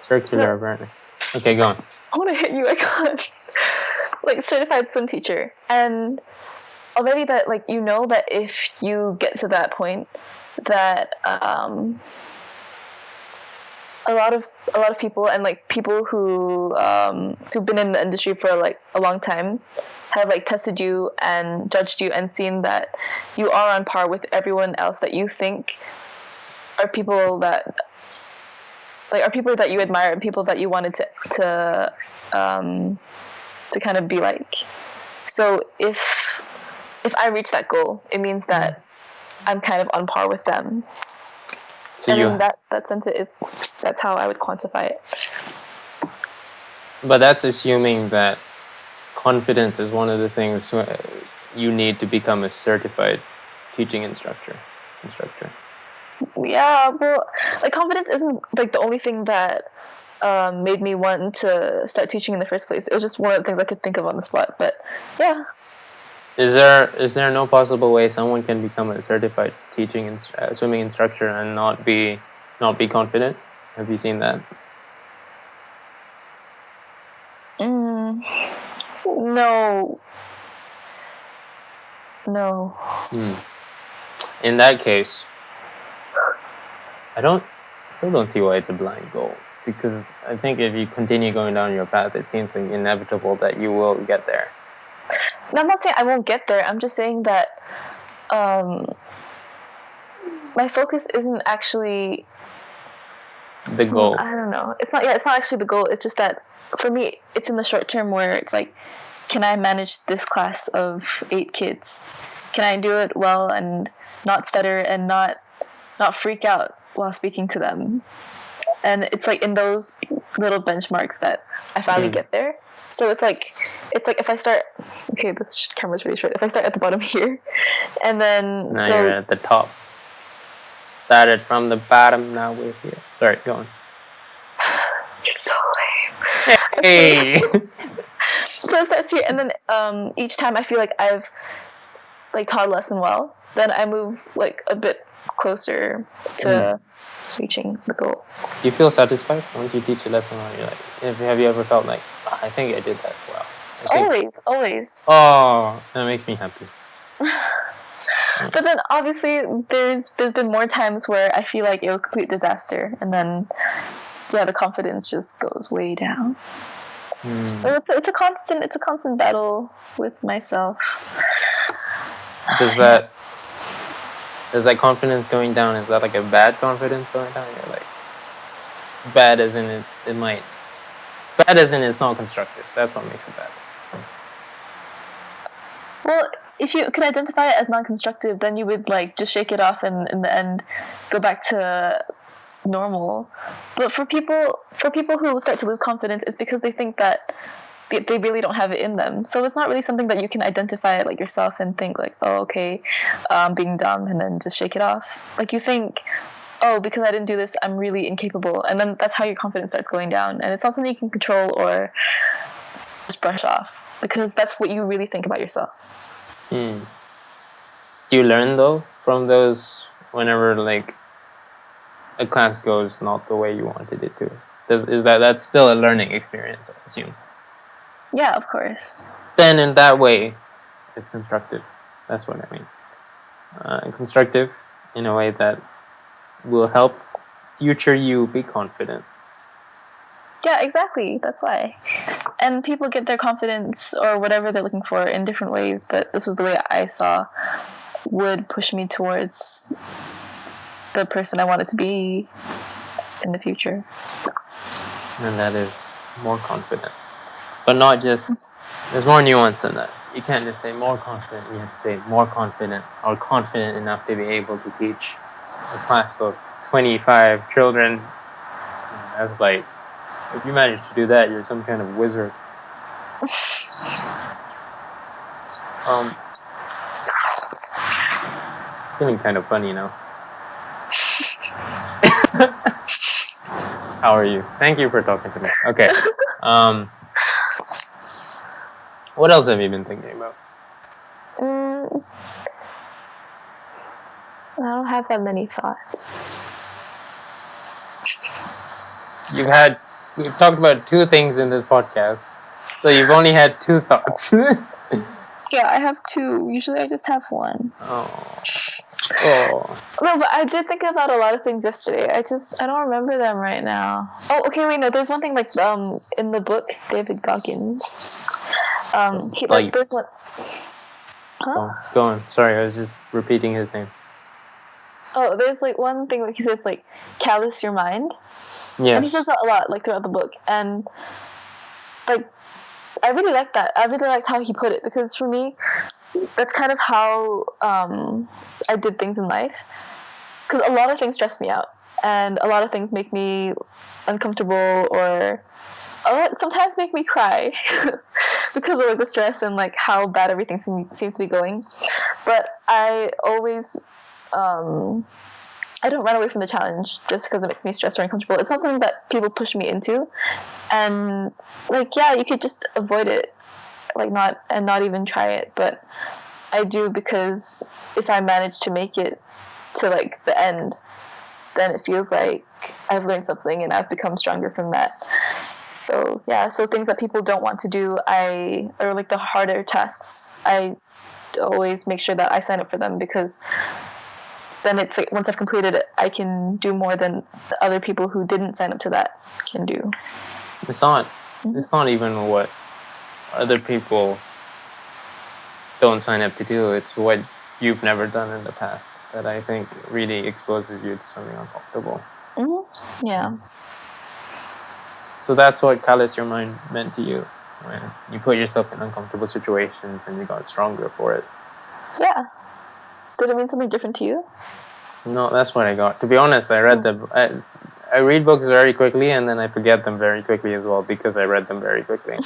Circular, apparently. Okay, go on. I want to hit you. I can't. Like certified swim teacher, and already that like that if you get to that point, that a lot of people and like people who've been in the industry for like a long time have like tested you and judged you and seen that you are on par with everyone else that you think are people that you admire and people that you wanted to kind of be like. So if I reach that goal, it means that I'm kind of on par with them. So in that sense, that's how I would quantify it. But that's assuming that confidence is one of the things you need to become a certified teaching instructor. Yeah, well, like confidence isn't like the only thing that made me want to start teaching in the first place. It was just one of the things I could think of on the spot. But yeah. Is there no possible way someone can become a certified teaching swimming instructor and not be confident? Have you seen that? No. In that case, I still don't see why it's a blind goal, because I think if you continue going down your path, it seems inevitable that you will get there. No, I'm not saying I won't get there. I'm just saying that my focus isn't actually the goal. I don't know. It's not actually the goal. It's just that for me, it's in the short term where it's like, can I manage this class of 8 kids? Can I do it well and not stutter and not freak out while speaking to them? and it's like in those little benchmarks that I finally get there. So it's like if I start, okay, this camera's really short. If I start at the bottom here, and then now you're at the top. Started from the bottom, now we're here. Sorry, go on. You're so lame. Hey. So it starts here, and then each time I feel like I've like taught a lesson well, then I move like a bit closer to reaching the goal. Do you feel satisfied once you teach a lesson well? You're like, have you ever felt like, I think I did that well? Always. Oh, that makes me happy. But then obviously there's been more times where I feel like it was a complete disaster, and then the confidence just goes way down. So it's a constant battle with myself. Does that confidence going down, is that like a bad confidence going down? You're like, bad as in bad as in it's not constructive. That's what makes it bad. Well, if you could identify it as non-constructive, then you would like just shake it off and in the end go back to normal. But for people who start to lose confidence, it's because they think that they really don't have it in them. So it's not really something that you can identify like yourself and think like, oh, okay, being dumb, and then just shake it off. Like you think, oh, because I didn't do this, I'm really incapable, and then that's how your confidence starts going down. And it's not something you can control or just brush off, because that's what you really think about yourself. Do you learn though from those whenever like a class goes not the way you wanted it to? That's still a learning experience, I assume? Yeah, of course. Then in that way, it's constructive. That's what I mean. Constructive in a way that will help future you be confident. Yeah, exactly. That's why. And people get their confidence or whatever they're looking for in different ways, but this was the way I saw would push me towards the person I wanted to be in the future. And that is more confident. But not just, there's more nuance than that. You can't just say more confident, you have to say more confident, or confident enough to be able to teach a class of 25 children. That's like, if you manage to do that, you're some kind of wizard. Feeling kind of funny now. How are you? Thank you for talking to me. Okay. What else have you been thinking about? I don't have that many thoughts. We've talked about 2 things in this podcast, so you've only had 2 thoughts. Yeah, I have 2. Usually I just have 1. Oh. No, but I did think about a lot of things yesterday. I don't remember them right now. Oh, okay, wait, no, there's one thing like in the book, David Goggins. There's one. Huh? Oh, go on. Sorry, I was just repeating his name. Oh, there's like one thing where he says like, callous your mind. Yes. And he says that a lot, like throughout the book, and like I really liked that. I really liked how he put it, because for me, that's kind of how I did things in life. Because a lot of things stress me out, and a lot of things make me uncomfortable, or sometimes make me cry because of like the stress and like how bad everything seems to be going. But I always I don't run away from the challenge just because it makes me stressed or uncomfortable. It's not something that people push me into, and like, yeah, you could just avoid it, like not even try it. But I do, because if I manage to make it to like the end, then it feels like I've learned something and I've become stronger from that. So yeah, so things that people don't want to do, or like the harder tasks, I always make sure that I sign up for them, because then it's like, once I've completed it, I can do more than the other people who didn't sign up to that can do. It's not even what other people don't sign up to do. It's what you've never done in the past that I think really exposes you to something uncomfortable. Mm-hmm. Yeah. So that's what callous your mind meant to you, when you put yourself in uncomfortable situations and you got stronger for it. Yeah. Did it mean something different to you? No, that's what I got. To be honest, I read I read books very quickly, and then I forget them very quickly as well because I read them very quickly.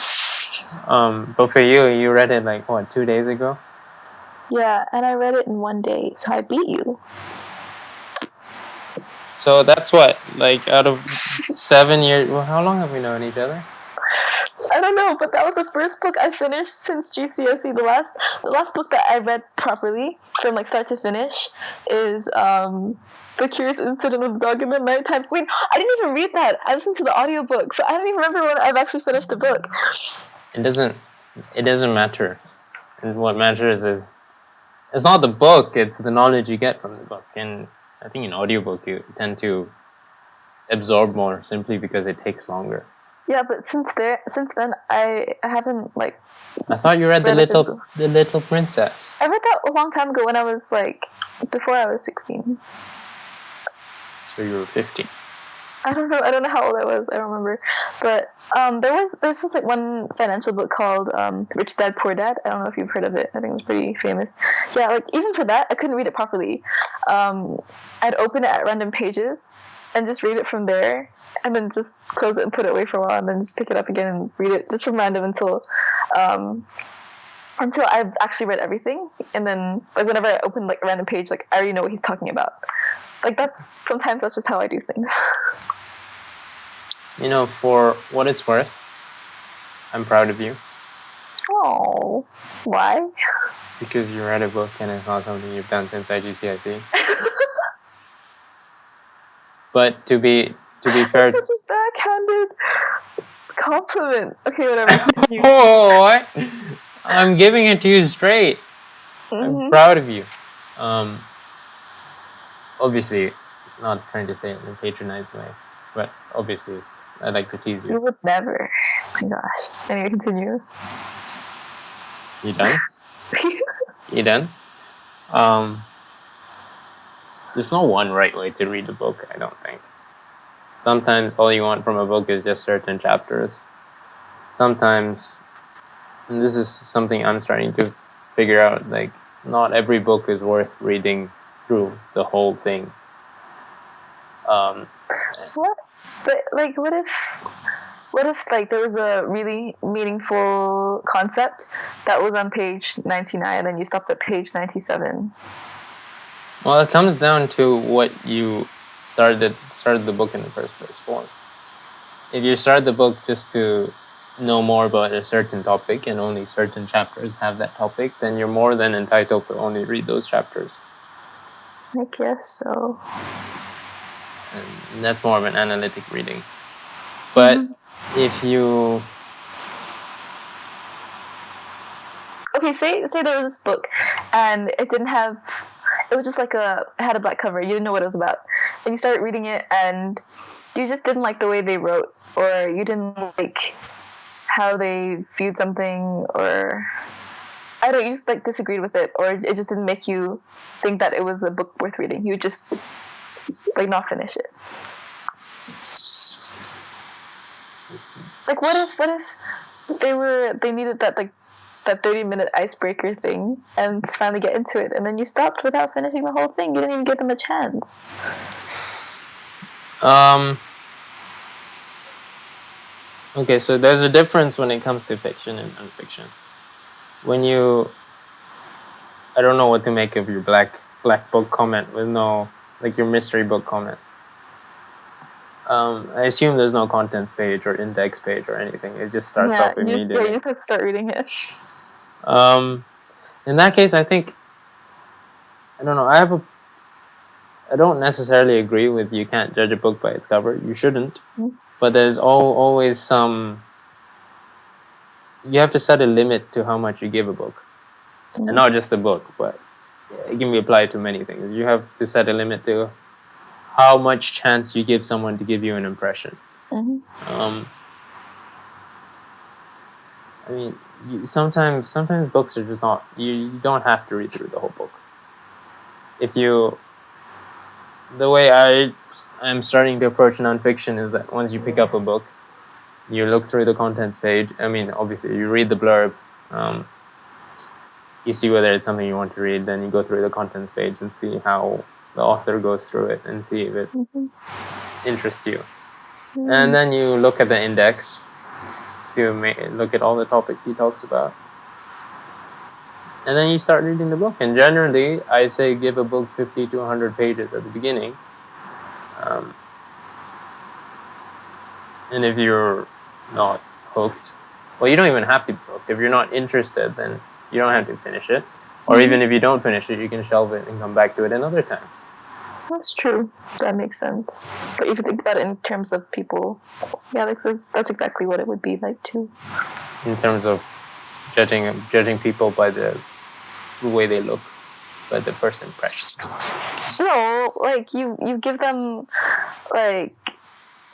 But for you read it like what, 2 days ago? Yeah, and I read it in 1 day, so I beat you. So that's what, like, out of 7 years. Well, how long have we known each other? I don't know, but that was the first book I finished since GCSE. The last book that I read properly from like start to finish is The Curious Incident of the Dog in the Nighttime. Wait, I didn't even read that. I listened to the audiobook, so I don't even remember when I've actually finished the book. It doesn't matter. And what matters is, it's not the book, it's the knowledge you get from the book. And I think in audiobook you tend to absorb more simply because it takes longer. Yeah, but since then I haven't like. I thought you read the Little Princess. I read that a long time ago when I was like before I was 16. So you were 15. I don't know how old I was. I don't remember. But there's this like one financial book called Rich Dad Poor Dad. I don't know if you've heard of it. I think it was pretty famous. Yeah, like even for that, I couldn't read it properly. I'd open it at random pages and just read it from there, and then just close it and put it away for a while, and then just pick it up again and read it just from random until I've actually read everything. And then like whenever I open like a random page, like I already know what he's talking about. Like sometimes that's just how I do things. You know, for what it's worth, I'm proud of you. Oh, why? Because you read a book and it's not something you've done since GCSE. But to be fair, such a backhanded compliment. Okay, whatever. Continue. Oh, I'm giving it to you straight. I'm proud of you. Obviously, not trying to say it in a patronizing way, but obviously, I like to tease you. You would never. Oh my gosh. Anyway, continue. You done? You done? There's no one right way to read a book, I don't think. Sometimes all you want from a book is just certain chapters. Sometimes, and this is something I'm starting to figure out, like, not every book is worth reading through the whole thing. What? But like, what if like there was a really meaningful concept that was on page 99 and you stopped at page 97? Well, it comes down to what you started the book in the first place for. If you start the book just to know more about a certain topic and only certain chapters have that topic, then you're more than entitled to only read those chapters. I guess so. And that's more of an analytic reading. But if you... Okay, say there was this book and it didn't have... It was just like it had a black cover. You didn't know what it was about. And you started reading it and you just didn't like the way they wrote, or you didn't like how they viewed something, or I don't know, you just like disagreed with it, or it just didn't make you think that it was a book worth reading. You would just like not finish it. Like what if they needed that like that 30-minute icebreaker thing and finally get into it, and then you stopped without finishing the whole thing? You didn't even give them a chance. Okay, so there's a difference when it comes to fiction and nonfiction. When you... I don't know what to make of your black book comment with no... like your mystery book comment. I assume there's no contents page or index page or anything. It just starts off immediately. You just have to start reading it. In that case, I think... I don't know, I don't necessarily agree with you can't judge a book by its cover. You shouldn't. But there's always some... You have to set a limit to how much you give a book. And not just the book, but it can be applied to many things. You have to set a limit to how much chance you give someone to give you an impression. I mean, sometimes books are just not... You don't have to read through the whole book. If you... The way I'm starting to approach nonfiction is that once you pick up a book, you look through the contents page. I mean, obviously, you read the blurb. You see whether it's something you want to read. Then you go through the contents page and see how the author goes through it and see if it interest you. And then you look at the index to look at all the topics he talks about. And then you start reading the book. And generally, I say give a book 50 to 100 pages at the beginning. And if you're not hooked, well, you don't even have to be hooked. If you're not interested, then you don't have to finish it. Or even if you don't finish it, you can shelve it and come back to it another time. That's true. That makes sense. But if you think about it in terms of people, yeah, that's exactly what it would be like too. In terms of judging people by the way they look, by the first impression. No, like you give them like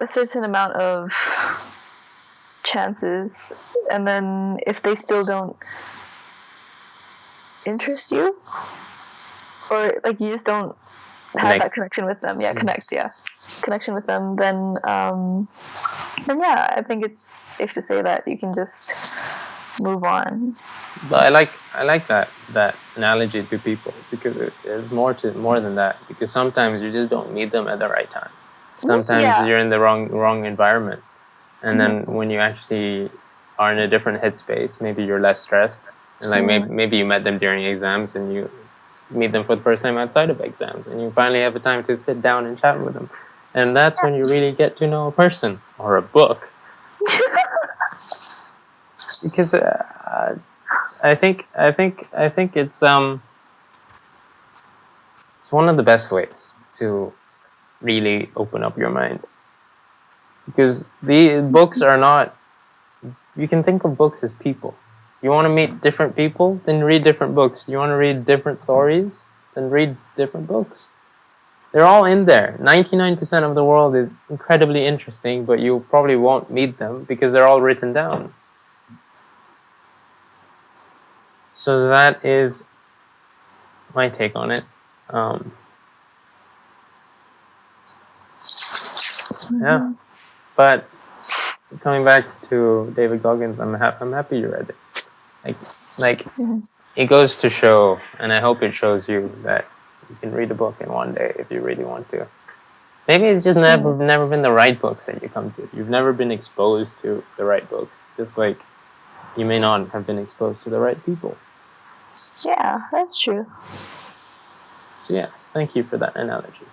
a certain amount of chances, and then if they still don't interest you, or like you just don't have that connection with them, connection with them, then yeah, I think it's safe to say that you can just move on. But I like that analogy to people, because it's more than that, because sometimes you just don't meet them at the right time. Sometimes you're in the wrong environment, and then when you actually are in a different headspace, maybe you're less stressed, and like maybe you met them during exams, and you meet them for the first time outside of exams, and you finally have the time to sit down and chat with them, and that's when you really get to know a person or a book. Because I think it's one of the best ways to really open up your mind, because the books are not. You can think of books as people. You want to meet different people, then read different books. You want to read different stories, then read different books. They're all in there. 99% of the world is incredibly interesting, but you probably won't meet them because they're all written down. So that is my take on it. Yeah, but coming back to David Goggins, I'm happy you read it. Like it goes to show, and I hope it shows you that you can read a book in one day if you really want to. Maybe it's just never been the right books that you come to. You've never been exposed to the right books, just like you may not have been exposed to the right people. Yeah, that's true. So yeah, thank you for that analogy.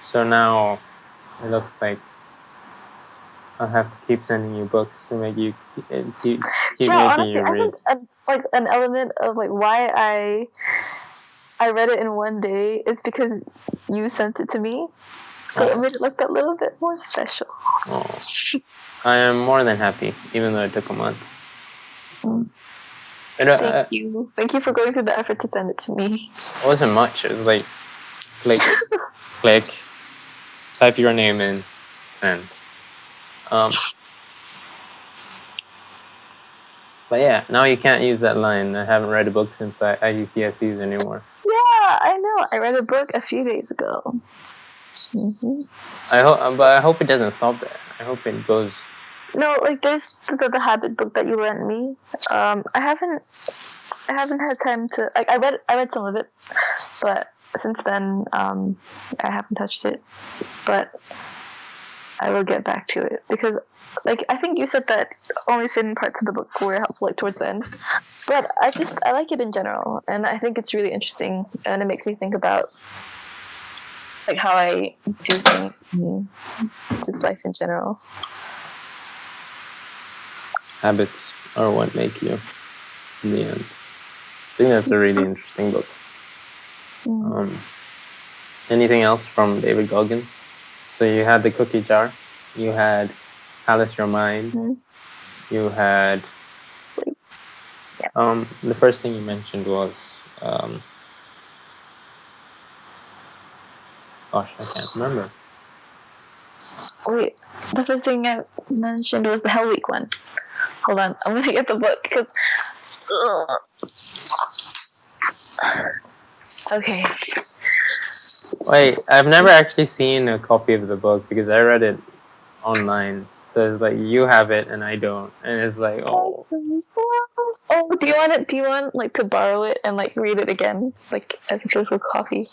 So now it looks like I'll have to keep sending you books to make you keep making you read. I think an element of like why I read it in one day is because you sent it to me, so it made it like that little bit more special. Oh, I am more than happy, even though it took a month. Thank you for going through the effort to send it to me. It wasn't much. It was like click, type your name in, send. But yeah, now you can't use that line. I haven't read a book since IGCSEs anymore. Yeah, I know. I read a book a few days ago. I hope it doesn't stop there. I hope it goes. No, like there's the Habit book that you lent me. I haven't had time to. Like I read some of it, but since then I haven't touched it. But I will get back to it, because like I think you said that only certain parts of the book were helpful, like towards the end. But I like it in general, and I think it's really interesting, and it makes me think about like how I do things and just life in general. Habits are what make you in the end. I think that's a really interesting book. Anything else from David Goggins? So you had the cookie jar, you had Palace Your Mind, you had the first thing you mentioned was gosh, I can't remember. Wait, the first thing I mentioned was the Hell Week one. Hold on, I'm gonna get the book because. Okay. Wait, I've never actually seen a copy of the book because I read it online. So it's like you have it and I don't, and it's like Oh, do you want like to borrow it and like read it again, like as a physical copy?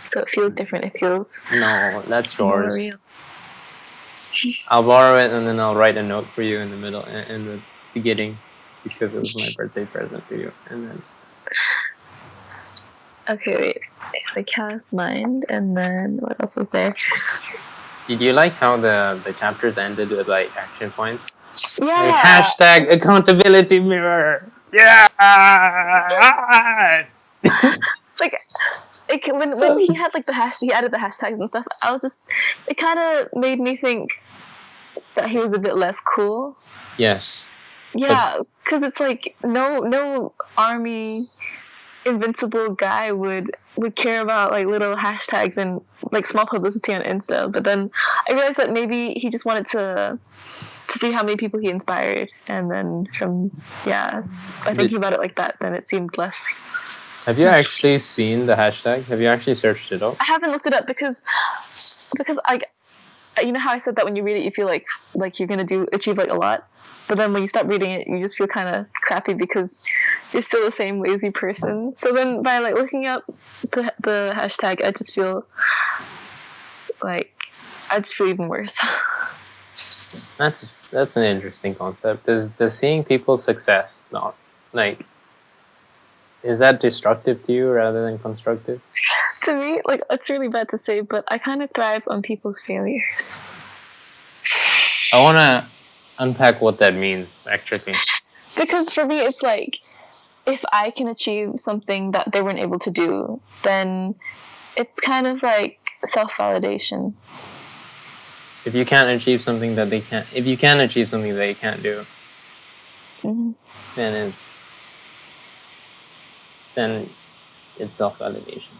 So it feels different. It feels No, that's more yours. real. I'll borrow it and then I'll write a note for you in the middle, in the beginning, because it was my birthday present for you. And then. Okay, wait. The callous mind, and then what else was there? Did you like how the chapters ended with like action points? Yeah. Like, hashtag accountability mirror. Yeah. Like when he had like he added the hashtags and stuff. I was just, it kind of made me think that he was a bit less cool. Yes. Yeah, because it's like no army invincible guy would care about like little hashtags and like small publicity on Insta. But then I realized that maybe he just wanted to see how many people he inspired, and then by thinking about it like that, then it seemed less. Have you actually seen the hashtag? Have you actually searched it up? I haven't looked it up because I, you know how I said that when you read it you feel like you're gonna achieve like a lot, but then when you start reading it you just feel kind of crappy because you're still the same lazy person. So then by like looking up the hashtag, I just feel even worse. That's an interesting concept. Does seeing people's success not like, is that destructive to you rather than constructive? To me, like, it's really bad to say, but I kind of thrive on people's failures. I want to unpack what that means, actually. Because for me, it's like, if I can achieve something that they weren't able to do, then it's kind of like self-validation. If you can't achieve something that they can't, if you can achieve something that you can't do, then it's self-validation.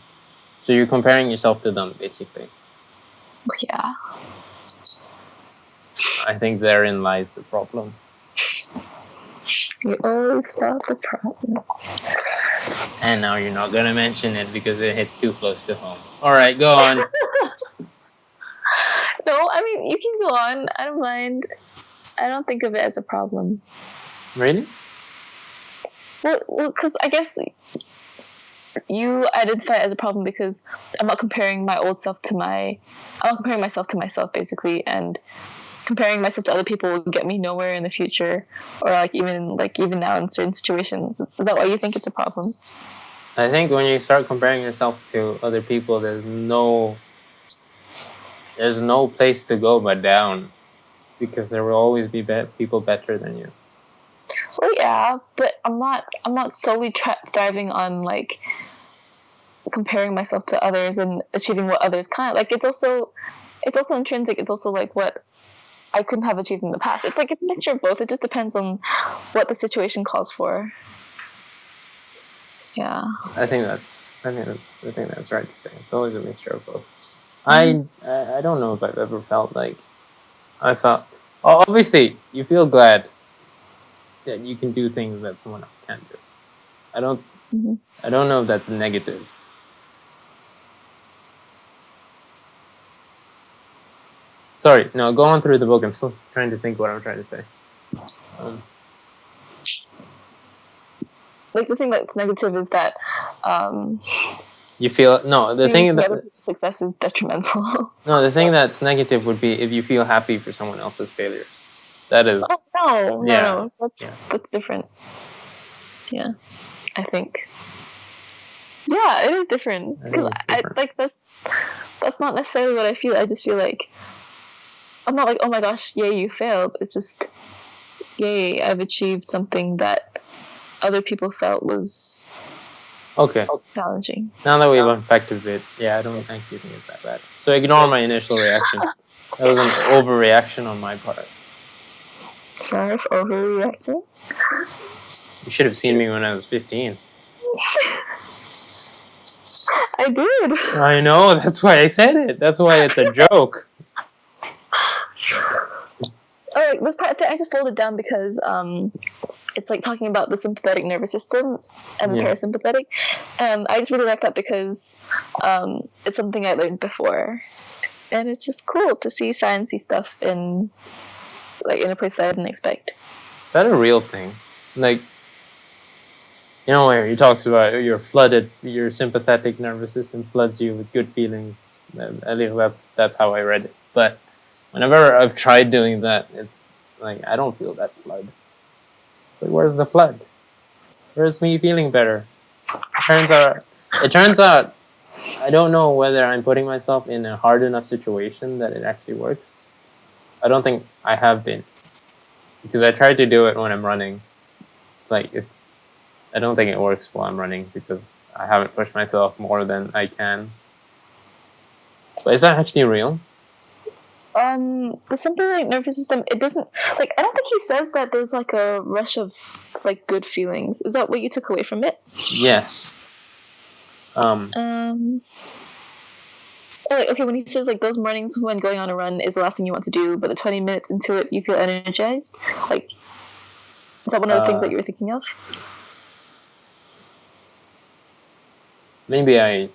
So you're comparing yourself to them, basically. Yeah. I think therein lies the problem. You always found the problem. And now you're not going to mention it because it hits too close to home. All right, go on. No, I mean, you can go on. I don't mind. I don't think of it as a problem. Really? Well, because I guess you identify it as a problem because I'm not comparing myself to myself, basically, and comparing myself to other people will get me nowhere in the future, or even now in certain situations. Is that why you think it's a problem? I think when you start comparing yourself to other people, there's no place to go but down, because there will always be people better than you. Well, yeah, but I'm not solely thriving on comparing myself to others and achieving what others can't. It's also intrinsic. It's also what I couldn't have achieved in the past. It's a mixture of both. It just depends on what the situation calls for. Yeah. I think that's right to say. It's always a mixture of both. I don't know if I've ever felt obviously you feel glad that you can do things that someone else can't do. I don't know if that's negative. Sorry, no, go on through the book. I'm still trying to think what I'm trying to say. The thing that's negative is that you feel the thing that success is detrimental. No, the thing that's negative would be if you feel happy for someone else's failure. That is. Oh no, that's different. Yeah, I think. Yeah, it is different because that's not necessarily what I feel. I just feel like I'm not oh my gosh, yay, you failed. It's just yay, I've achieved something that other people felt was challenging. Now that we've unpacked a bit, I don't actually think it's that bad. So ignore my initial reaction. That was an overreaction on my part. Sorry for overreacting. You should have seen me when I was 15. I did. I know, that's why I said it. That's why it's a joke. Oh, this part I just folded down because it's talking about the sympathetic nervous system and the parasympathetic, and I just really like that because it's something I learned before, and it's just cool to see sciencey stuff in a place that I didn't expect. Is that a real thing? You know, where he talks about your sympathetic nervous system floods you with good feelings. At least that's how I read it. But whenever I've tried doing that, it's like I don't feel that flood. It's like, where's the flood? Where's me feeling better? It turns out I don't know whether I'm putting myself in a hard enough situation that it actually works. I don't think I have been, because I tried to do it when I'm running. It's like I don't think it works while I'm running because I haven't pushed myself more than I can. But is that actually real? The sympathetic nervous system, it doesn't, like, I don't think he says that there's like a rush of like good feelings. Is that what you took away from it? Yes. Okay, when he says like those mornings when going on a run is the last thing you want to do, but the 20 minutes into it you feel energized, like, is that one of the things that you were thinking of? Maybe I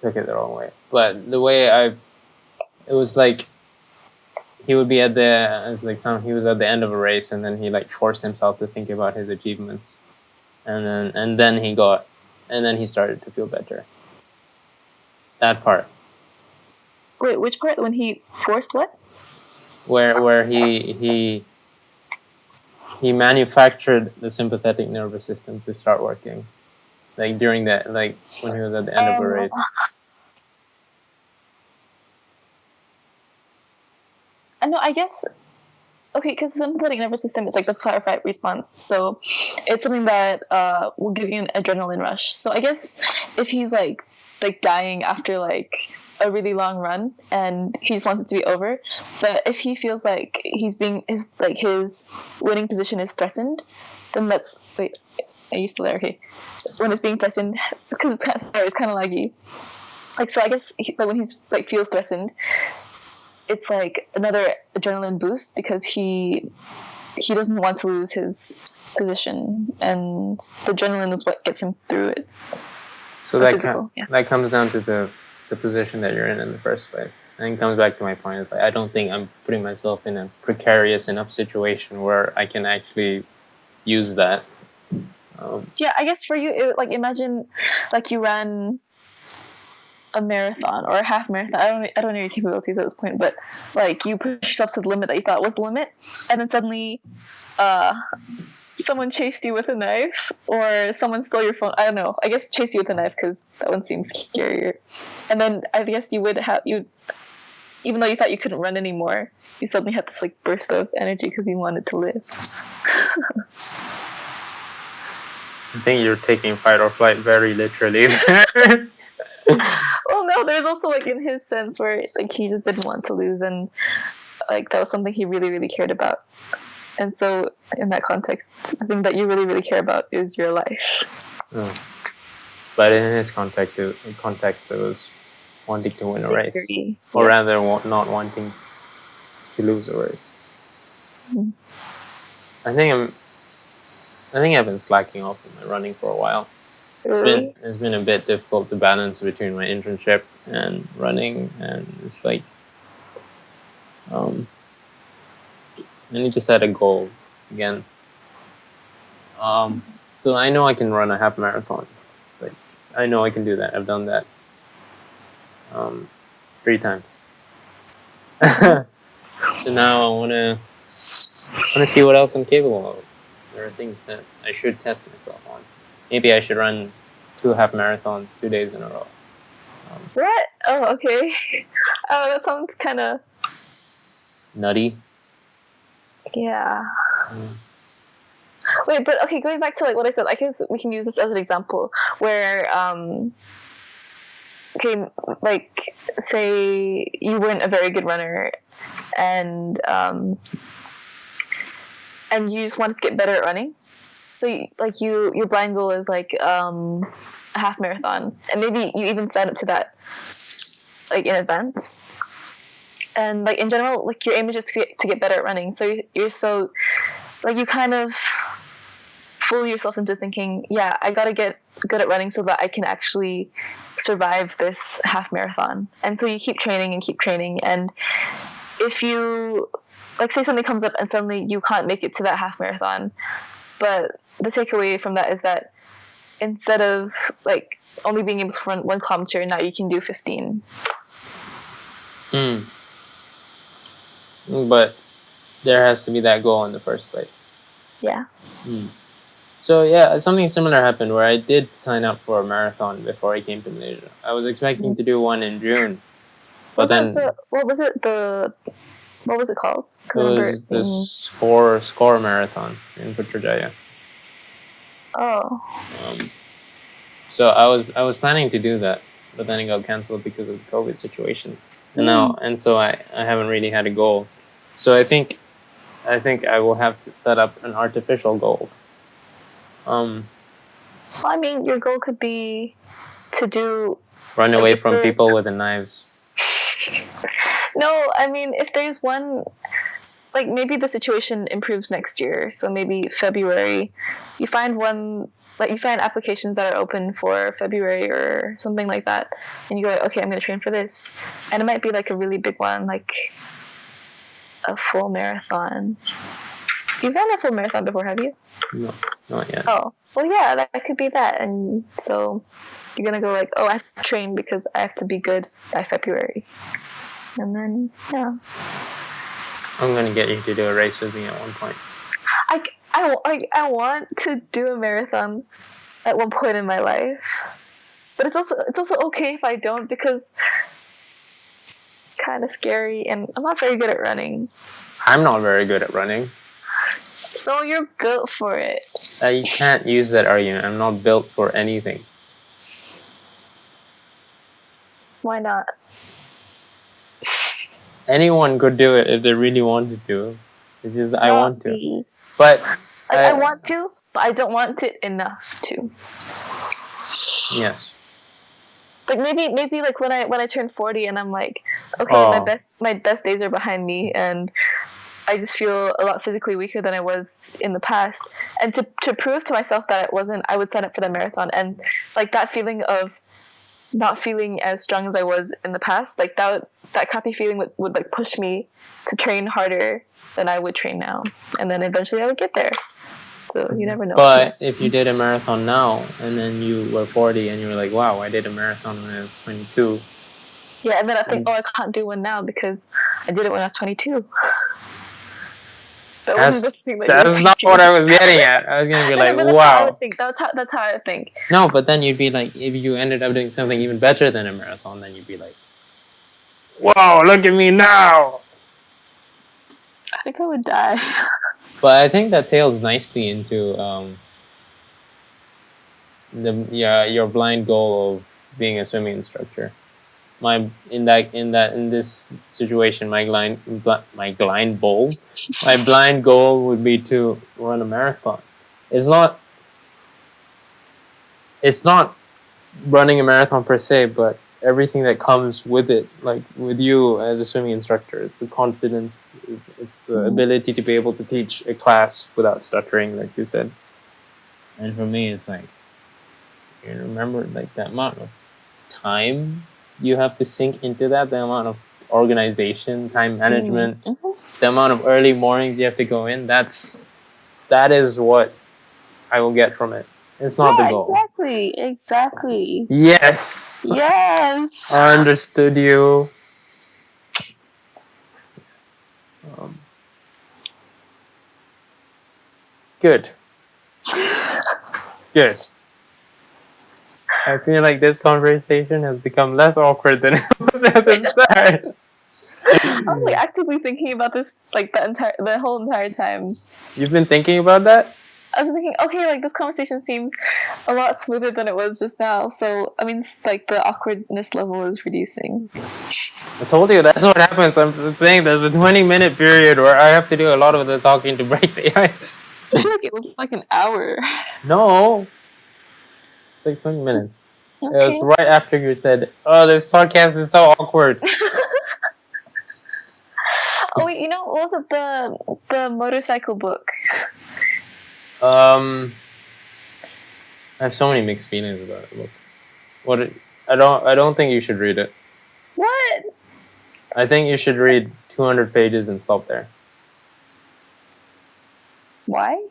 took it the wrong way, but the way it was like he would be he was at the end of a race, and then he like forced himself to think about his achievements, and then he started to feel better. That part. Wait, which part? When he forced what? Where he manufactured the sympathetic nervous system to start working, like during that, like when he was at the end of a race. No, I guess, okay, because the sympathetic nervous system is like the fight or flight response, so it's something that will give you an adrenaline rush. So I guess if he's like dying after like a really long run and he just wants it to be over, but if he feels like his winning position is threatened, then that's wait. Are you still there? Okay. When it's being threatened, because it's kind of laggy. Like, so I guess when he's like feels threatened, it's like another adrenaline boost because he doesn't want to lose his position, and the adrenaline is what gets him through it. So that comes down to the position that you're in the first place, and it comes back to my point. It's like, I don't think I'm putting myself in a precarious enough situation where I can actually use that. Yeah, I guess for you, like, imagine like you ran a marathon or a half marathon. I don't know your capabilities at this point, but like you push yourself to the limit that you thought was the limit, and then suddenly someone chased you with a knife, or someone stole your phone. I don't know. I guess chase you with a knife because that one seems scarier. And then I guess you even though you thought you couldn't run anymore, you suddenly had this like burst of energy because you wanted to live. I think you're taking fight or flight very literally. Well, no, there's also like in his sense where like he just didn't want to lose, and like that was something he really, really cared about. And so in that context, the thing that you really, really care about is your life. Oh. But in his context, it was wanting to win a race, or rather not wanting to lose a race. Mm-hmm. I think I've been slacking off in my running for a while. It's been a bit difficult to balance between my internship and running, and it's like I need to set a goal again. So I know I can run a half marathon. Like, I know I can do that. I've done that 3 times. So now I wanna see what else I'm capable of. There are things that I should test myself on. Maybe I should run 2 half marathons 2 days in a row. What? Oh, okay. Oh, that sounds kind of nutty. Yeah. Wait, but okay, going back to like what I said, I guess we can use this as an example where okay, like say you weren't a very good runner, and you just wanted to get better at running. So your blind goal is like a half marathon, and maybe you even sign up to that like in advance. And like in general, like your aim is just to get better at running. So you're so like you kind of fool yourself into thinking, yeah, I gotta get good at running so that I can actually survive this half marathon. And so you keep training, and if you like say something comes up and suddenly you can't make it to that half marathon, but the takeaway from that is that instead of like only being able to run 1 kilometer, now you can do 15. But there has to be that goal in the first place. Yeah. So yeah, something similar happened where I did sign up for a marathon before I came to Malaysia. I was expecting to do one in June, but then what was it called? it was the score marathon in Putrajaya. Oh. So I was planning to do that, but then it got cancelled because of the COVID situation. And so I haven't really had a goal. So I think I will have to set up an artificial goal. Well, I mean, your goal could be to run away from people with the knives. No, I mean, if there's one, like maybe the situation improves next year, so maybe February, you find one, like you find applications that are open for February or something like that, and you go, okay, I'm going to train for this, and it might be like a really big one, like a full marathon. You've done a full marathon before, have you? No, not yet. Oh, well, yeah, that could be that, and so you're going to go like, oh, I have to train because I have to be good by February. And then, yeah. I'm going to get you to do a race with me at one point. I want to do a marathon at one point in my life. But it's also okay if I don't, because it's kind of scary and I'm not very good at running. I'm not very good at running. So you're built for it. You can't use that argument. I'm not built for anything. Why not? Anyone could do it if they really wanted to. It's just that I want to. But I want to, but I don't want it enough to. Yes. Like maybe like when I turn 40 and I'm like, okay, my best days are behind me and I just feel a lot physically weaker than I was in the past. And to prove to myself that it wasn't, I would sign up for the marathon. And like that feeling of not feeling as strong as I was in the past, like that crappy feeling would like push me to train harder than I would train now. And then eventually I would get there. So you never know. But if you did a marathon now and then you were 40 and you were like, wow, I did a marathon when I was 22. Yeah, and then I think, I can't do one now because I did it when I was 22. That's not what I was getting at. I was going to be like, wow. That's how I think. No, but then you'd be like, if you ended up doing something even better than a marathon, then you'd be like, whoa, look at me now. I think I would die. But I think that tails nicely into your blind goal of being a swimming instructor. In this situation, my blind goal would be to run a marathon. It's not running a marathon per se, but everything that comes with it, like with you as a swimming instructor, the confidence, it's the ability to be able to teach a class without stuttering, like you said. And for me, it's like, you remember like that amount of time you have to sink into that, the amount of organization, time management, the amount of early mornings you have to go in. That is what I will get from it. It's not the goal. Exactly. Yes. Yes. I understood you. Good. Good. I feel like this conversation has become less awkward than it was at the start. I was like actively thinking about this like the whole entire time. You've been thinking about that? I was thinking, okay, like this conversation seems a lot smoother than it was just now. So I mean, like the awkwardness level is reducing. I told you that's what happens. I'm saying there's a 20-minute period where I have to do a lot of the talking to break the ice. I feel like it was like an hour. No. It's like 20 minutes. Okay. It was right after you said, oh, this podcast is so awkward. Oh, wait, what was it, the motorcycle book? I have so many mixed feelings about the book. I don't think you should read it. What? I think you should read 200 pages and stop there. Why?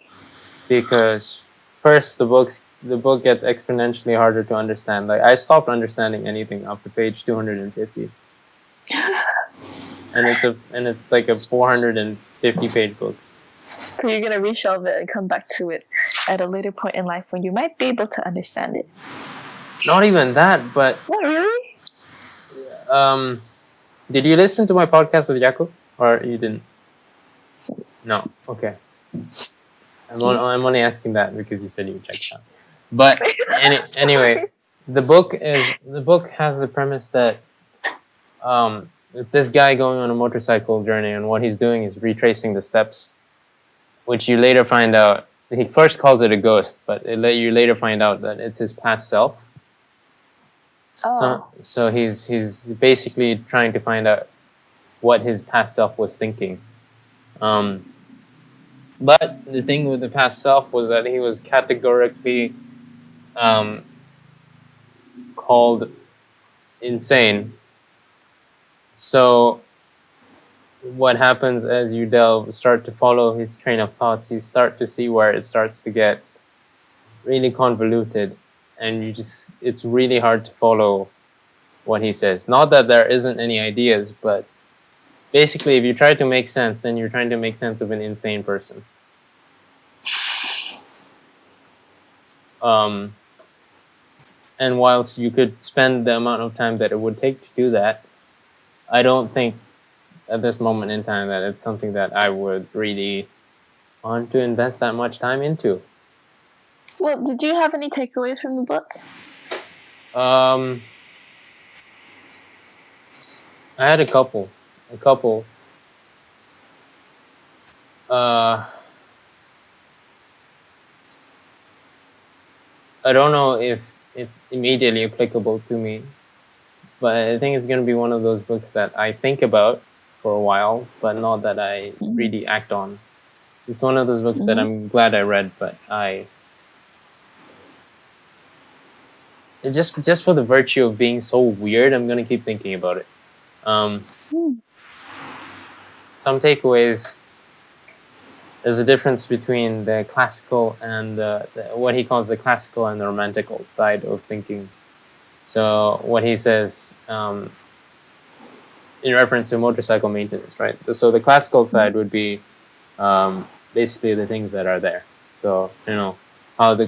Because first, the book the book gets exponentially harder to understand. Like I stopped understanding anything after page 250. And it's like a 450-page book. So you're gonna reshelve it and come back to it at a later point in life when you might be able to understand it. Not even that, but Not really? did you listen to my podcast with Jaco, or you didn't? No. Okay. I'm only asking that because you said you checked it out. But anyway, the book has the premise that it's this guy going on a motorcycle journey, and what he's doing is retracing the steps, which you later find out. He first calls it a ghost, but you later find out that it's his past self. Oh. So he's basically trying to find out what his past self was thinking. But the thing with the past self was that he was categorically called insane. So what happens as you start to follow his train of thoughts, you start to see where it starts to get really convoluted, and it's really hard to follow what he says. Not that there isn't any ideas, but basically if you try to make sense, then you're trying to make sense of an insane person. And whilst you could spend the amount of time that it would take to do that, I don't think at this moment in time that it's something that I would really want to invest that much time into. Well, did you have any takeaways from the book? I had a couple. I don't know if it's immediately applicable to me, but I think it's going to be one of those books that I think about for a while, but not that I really act on. It's one of those books that I'm glad I read, but just for the virtue of being so weird, I'm going to keep thinking about it. Some takeaways. There's a difference between the classical and what he calls the classical and the romantical side of thinking. So what he says in reference to motorcycle maintenance, right? So the classical side would be basically the things that are there. So how the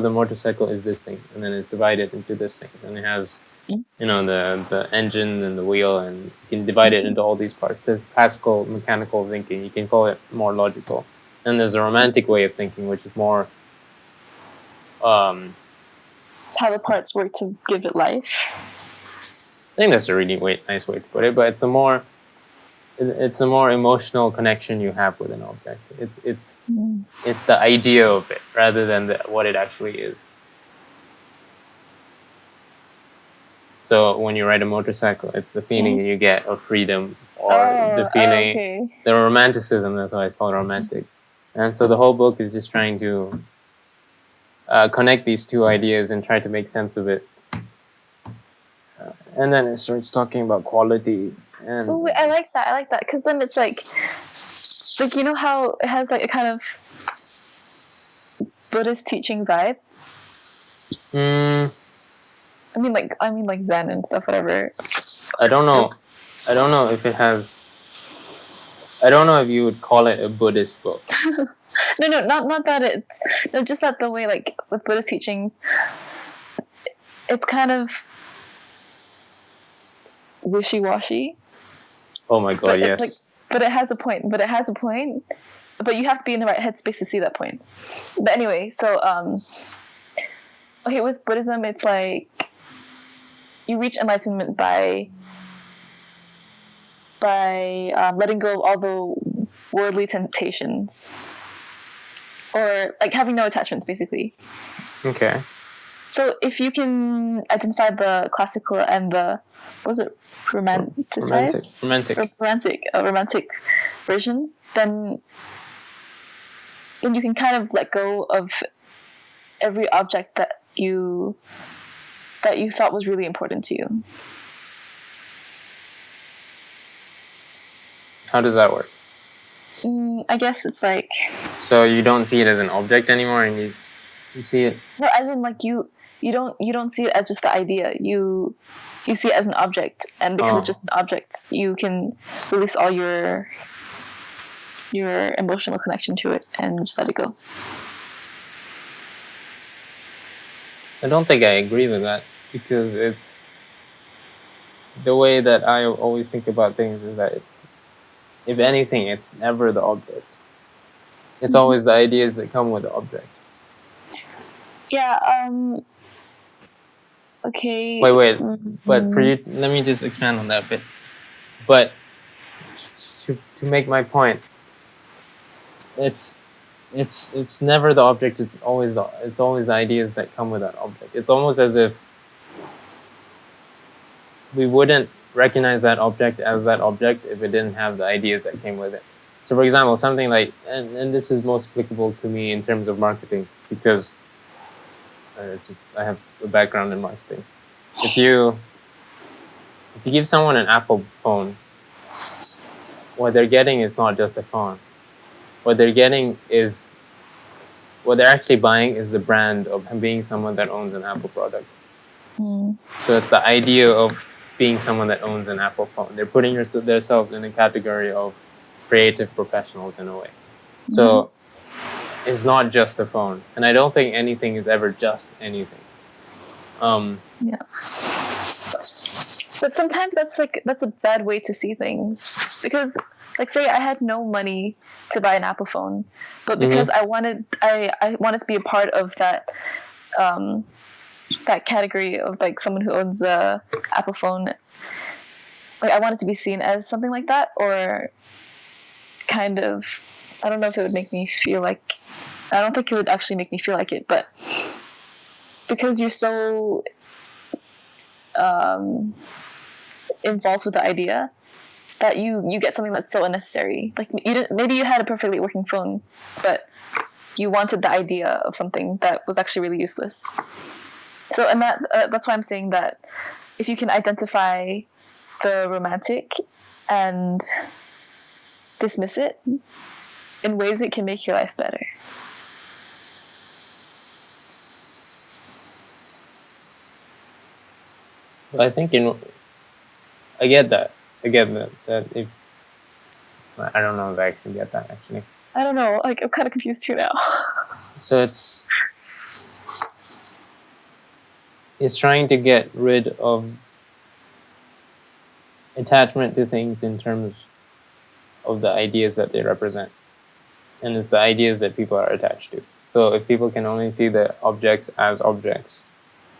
motorcycle is this thing, and then it's divided into this thing, and it has the engine and the wheel, and you can divide it into all these parts. There's classical mechanical thinking. You can call it more logical. And there's a romantic way of thinking, which is more how the parts work to give it life. I think that's a really nice way to put it. But it's a more emotional connection you have with an object. It's the idea of it rather than what it actually is. So when you ride a motorcycle, it's the feeling you get of freedom, or the feeling, the romanticism. That's why it's called romantic. And so the whole book is just trying to connect these two ideas and try to make sense of it. And then it starts talking about quality. And I like that. Because then it's like you know how it has like a kind of Buddhist teaching vibe. I mean like Zen and stuff, whatever. I don't know if it has. I don't know if you would call it a Buddhist book. No, not that it's just that the way like with Buddhist teachings, it's kind of wishy-washy. Oh my god, yes. But it has a point. But you have to be in the right headspace to see that point. But anyway, so with Buddhism, it's like you reach enlightenment by letting go of all the worldly temptations, or like having no attachments, basically. Okay. So if you can identify the classical and the romantic versions, then you can kind of let go of every object that you thought was really important to you. How does that work? I guess it's like... So you don't see it as an object anymore, and you... You see it. No, as in like you don't see it as just the idea. You see it as an object, and because it's just an object, you can release all your emotional connection to it and just let it go. I don't think I agree with that, because it's the way that I always think about things is that it's, if anything, it's never the object. It's always the ideas that come with the object. Yeah. Okay. Wait. But for you, let me just expand on that a bit. But to make my point, it's never the object. It's always the ideas that come with that object. It's almost as if we wouldn't recognize that object as that object if it didn't have the ideas that came with it. So, for example, something like, and this is most applicable to me in terms of marketing, because I have a background in marketing. If you give someone an Apple phone, what they're getting is not just a phone. What they're actually buying is the brand of being someone that owns an Apple product. So it's the idea of being someone that owns an Apple phone. They're putting themselves in a category of creative professionals in a way. So it's not just a phone, and I don't think anything is ever just anything. Yeah. But sometimes that's a bad way to see things, because like, say I had no money to buy an Apple phone, but because I wanted to be a part of that that category of like someone who owns a Apple phone, like I wanted to be seen as something like that, or kind of, I don't know if it would make me feel like, I don't think it would actually make me feel like it, but because you're so involved with the idea that you get something that's so unnecessary. Like maybe you had a perfectly working phone, but you wanted the idea of something that was actually really useless. So, and that's why I'm saying that if you can identify the romantic and dismiss it in ways, it can make your life better. I think I get that. That if I don't know if I can get that actually. I don't know. Like, I'm kind of confused too now. So it's trying to get rid of attachment to things in terms of the ideas that they represent, and it's the ideas that people are attached to. So if people can only see the objects as objects,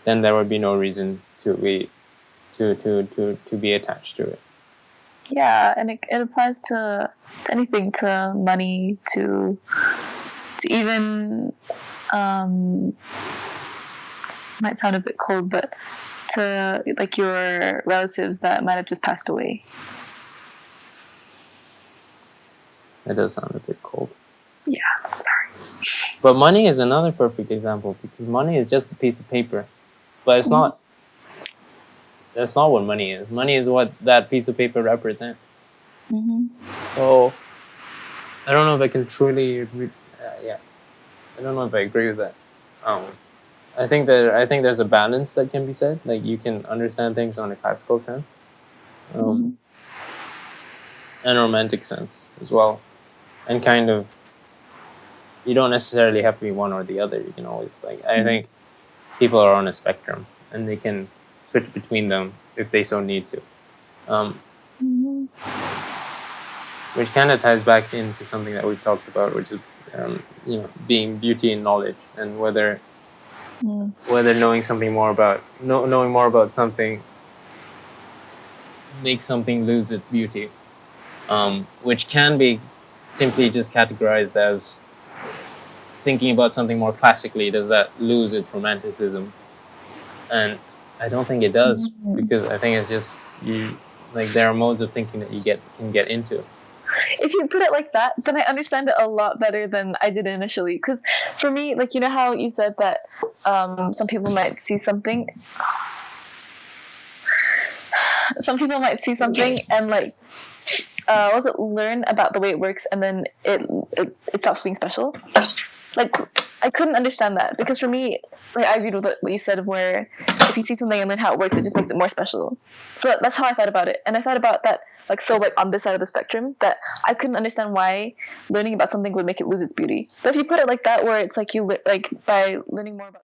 then there would be no reason to be attached to it. Yeah, and it applies to anything, to money, to even might sound a bit cold, but to like your relatives that might have just passed away. It does sound a bit cold. Yeah, sorry. But money is another perfect example, because money is just a piece of paper, but it's not. That's not what money is. Money is what that piece of paper represents. So I don't know if I can truly agree. I don't know if I agree with that. I think there's a balance that can be said. Like, you can understand things on a classical sense, and a romantic sense as well, and kind of, you don't necessarily have to be one or the other. You can always, like, I think people are on a spectrum, and they can switch between them if they so need to, which kind of ties back into something that we've talked about, which is being beauty and knowledge, and whether knowing more about something makes something lose its beauty, which can be simply just categorized as thinking about something more classically. Does that lose its romanticism? And I don't think it does, because I think it's just there are modes of thinking that you can get into. If you put it like that, then I understand it a lot better than I did initially. Because for me, like, you know how you said that some people might see something. Some people might see something and learn about the way it works, and then it stops being special. Like, I couldn't understand that, because for me, like, I agreed with what you said, where if you see something and learn how it works, it just makes it more special. So that's how I thought about it, and I thought about that, like, so, like, on this side of the spectrum, that I couldn't understand why learning about something would make it lose its beauty. But if you put it like that, where it's like, you like, by learning more about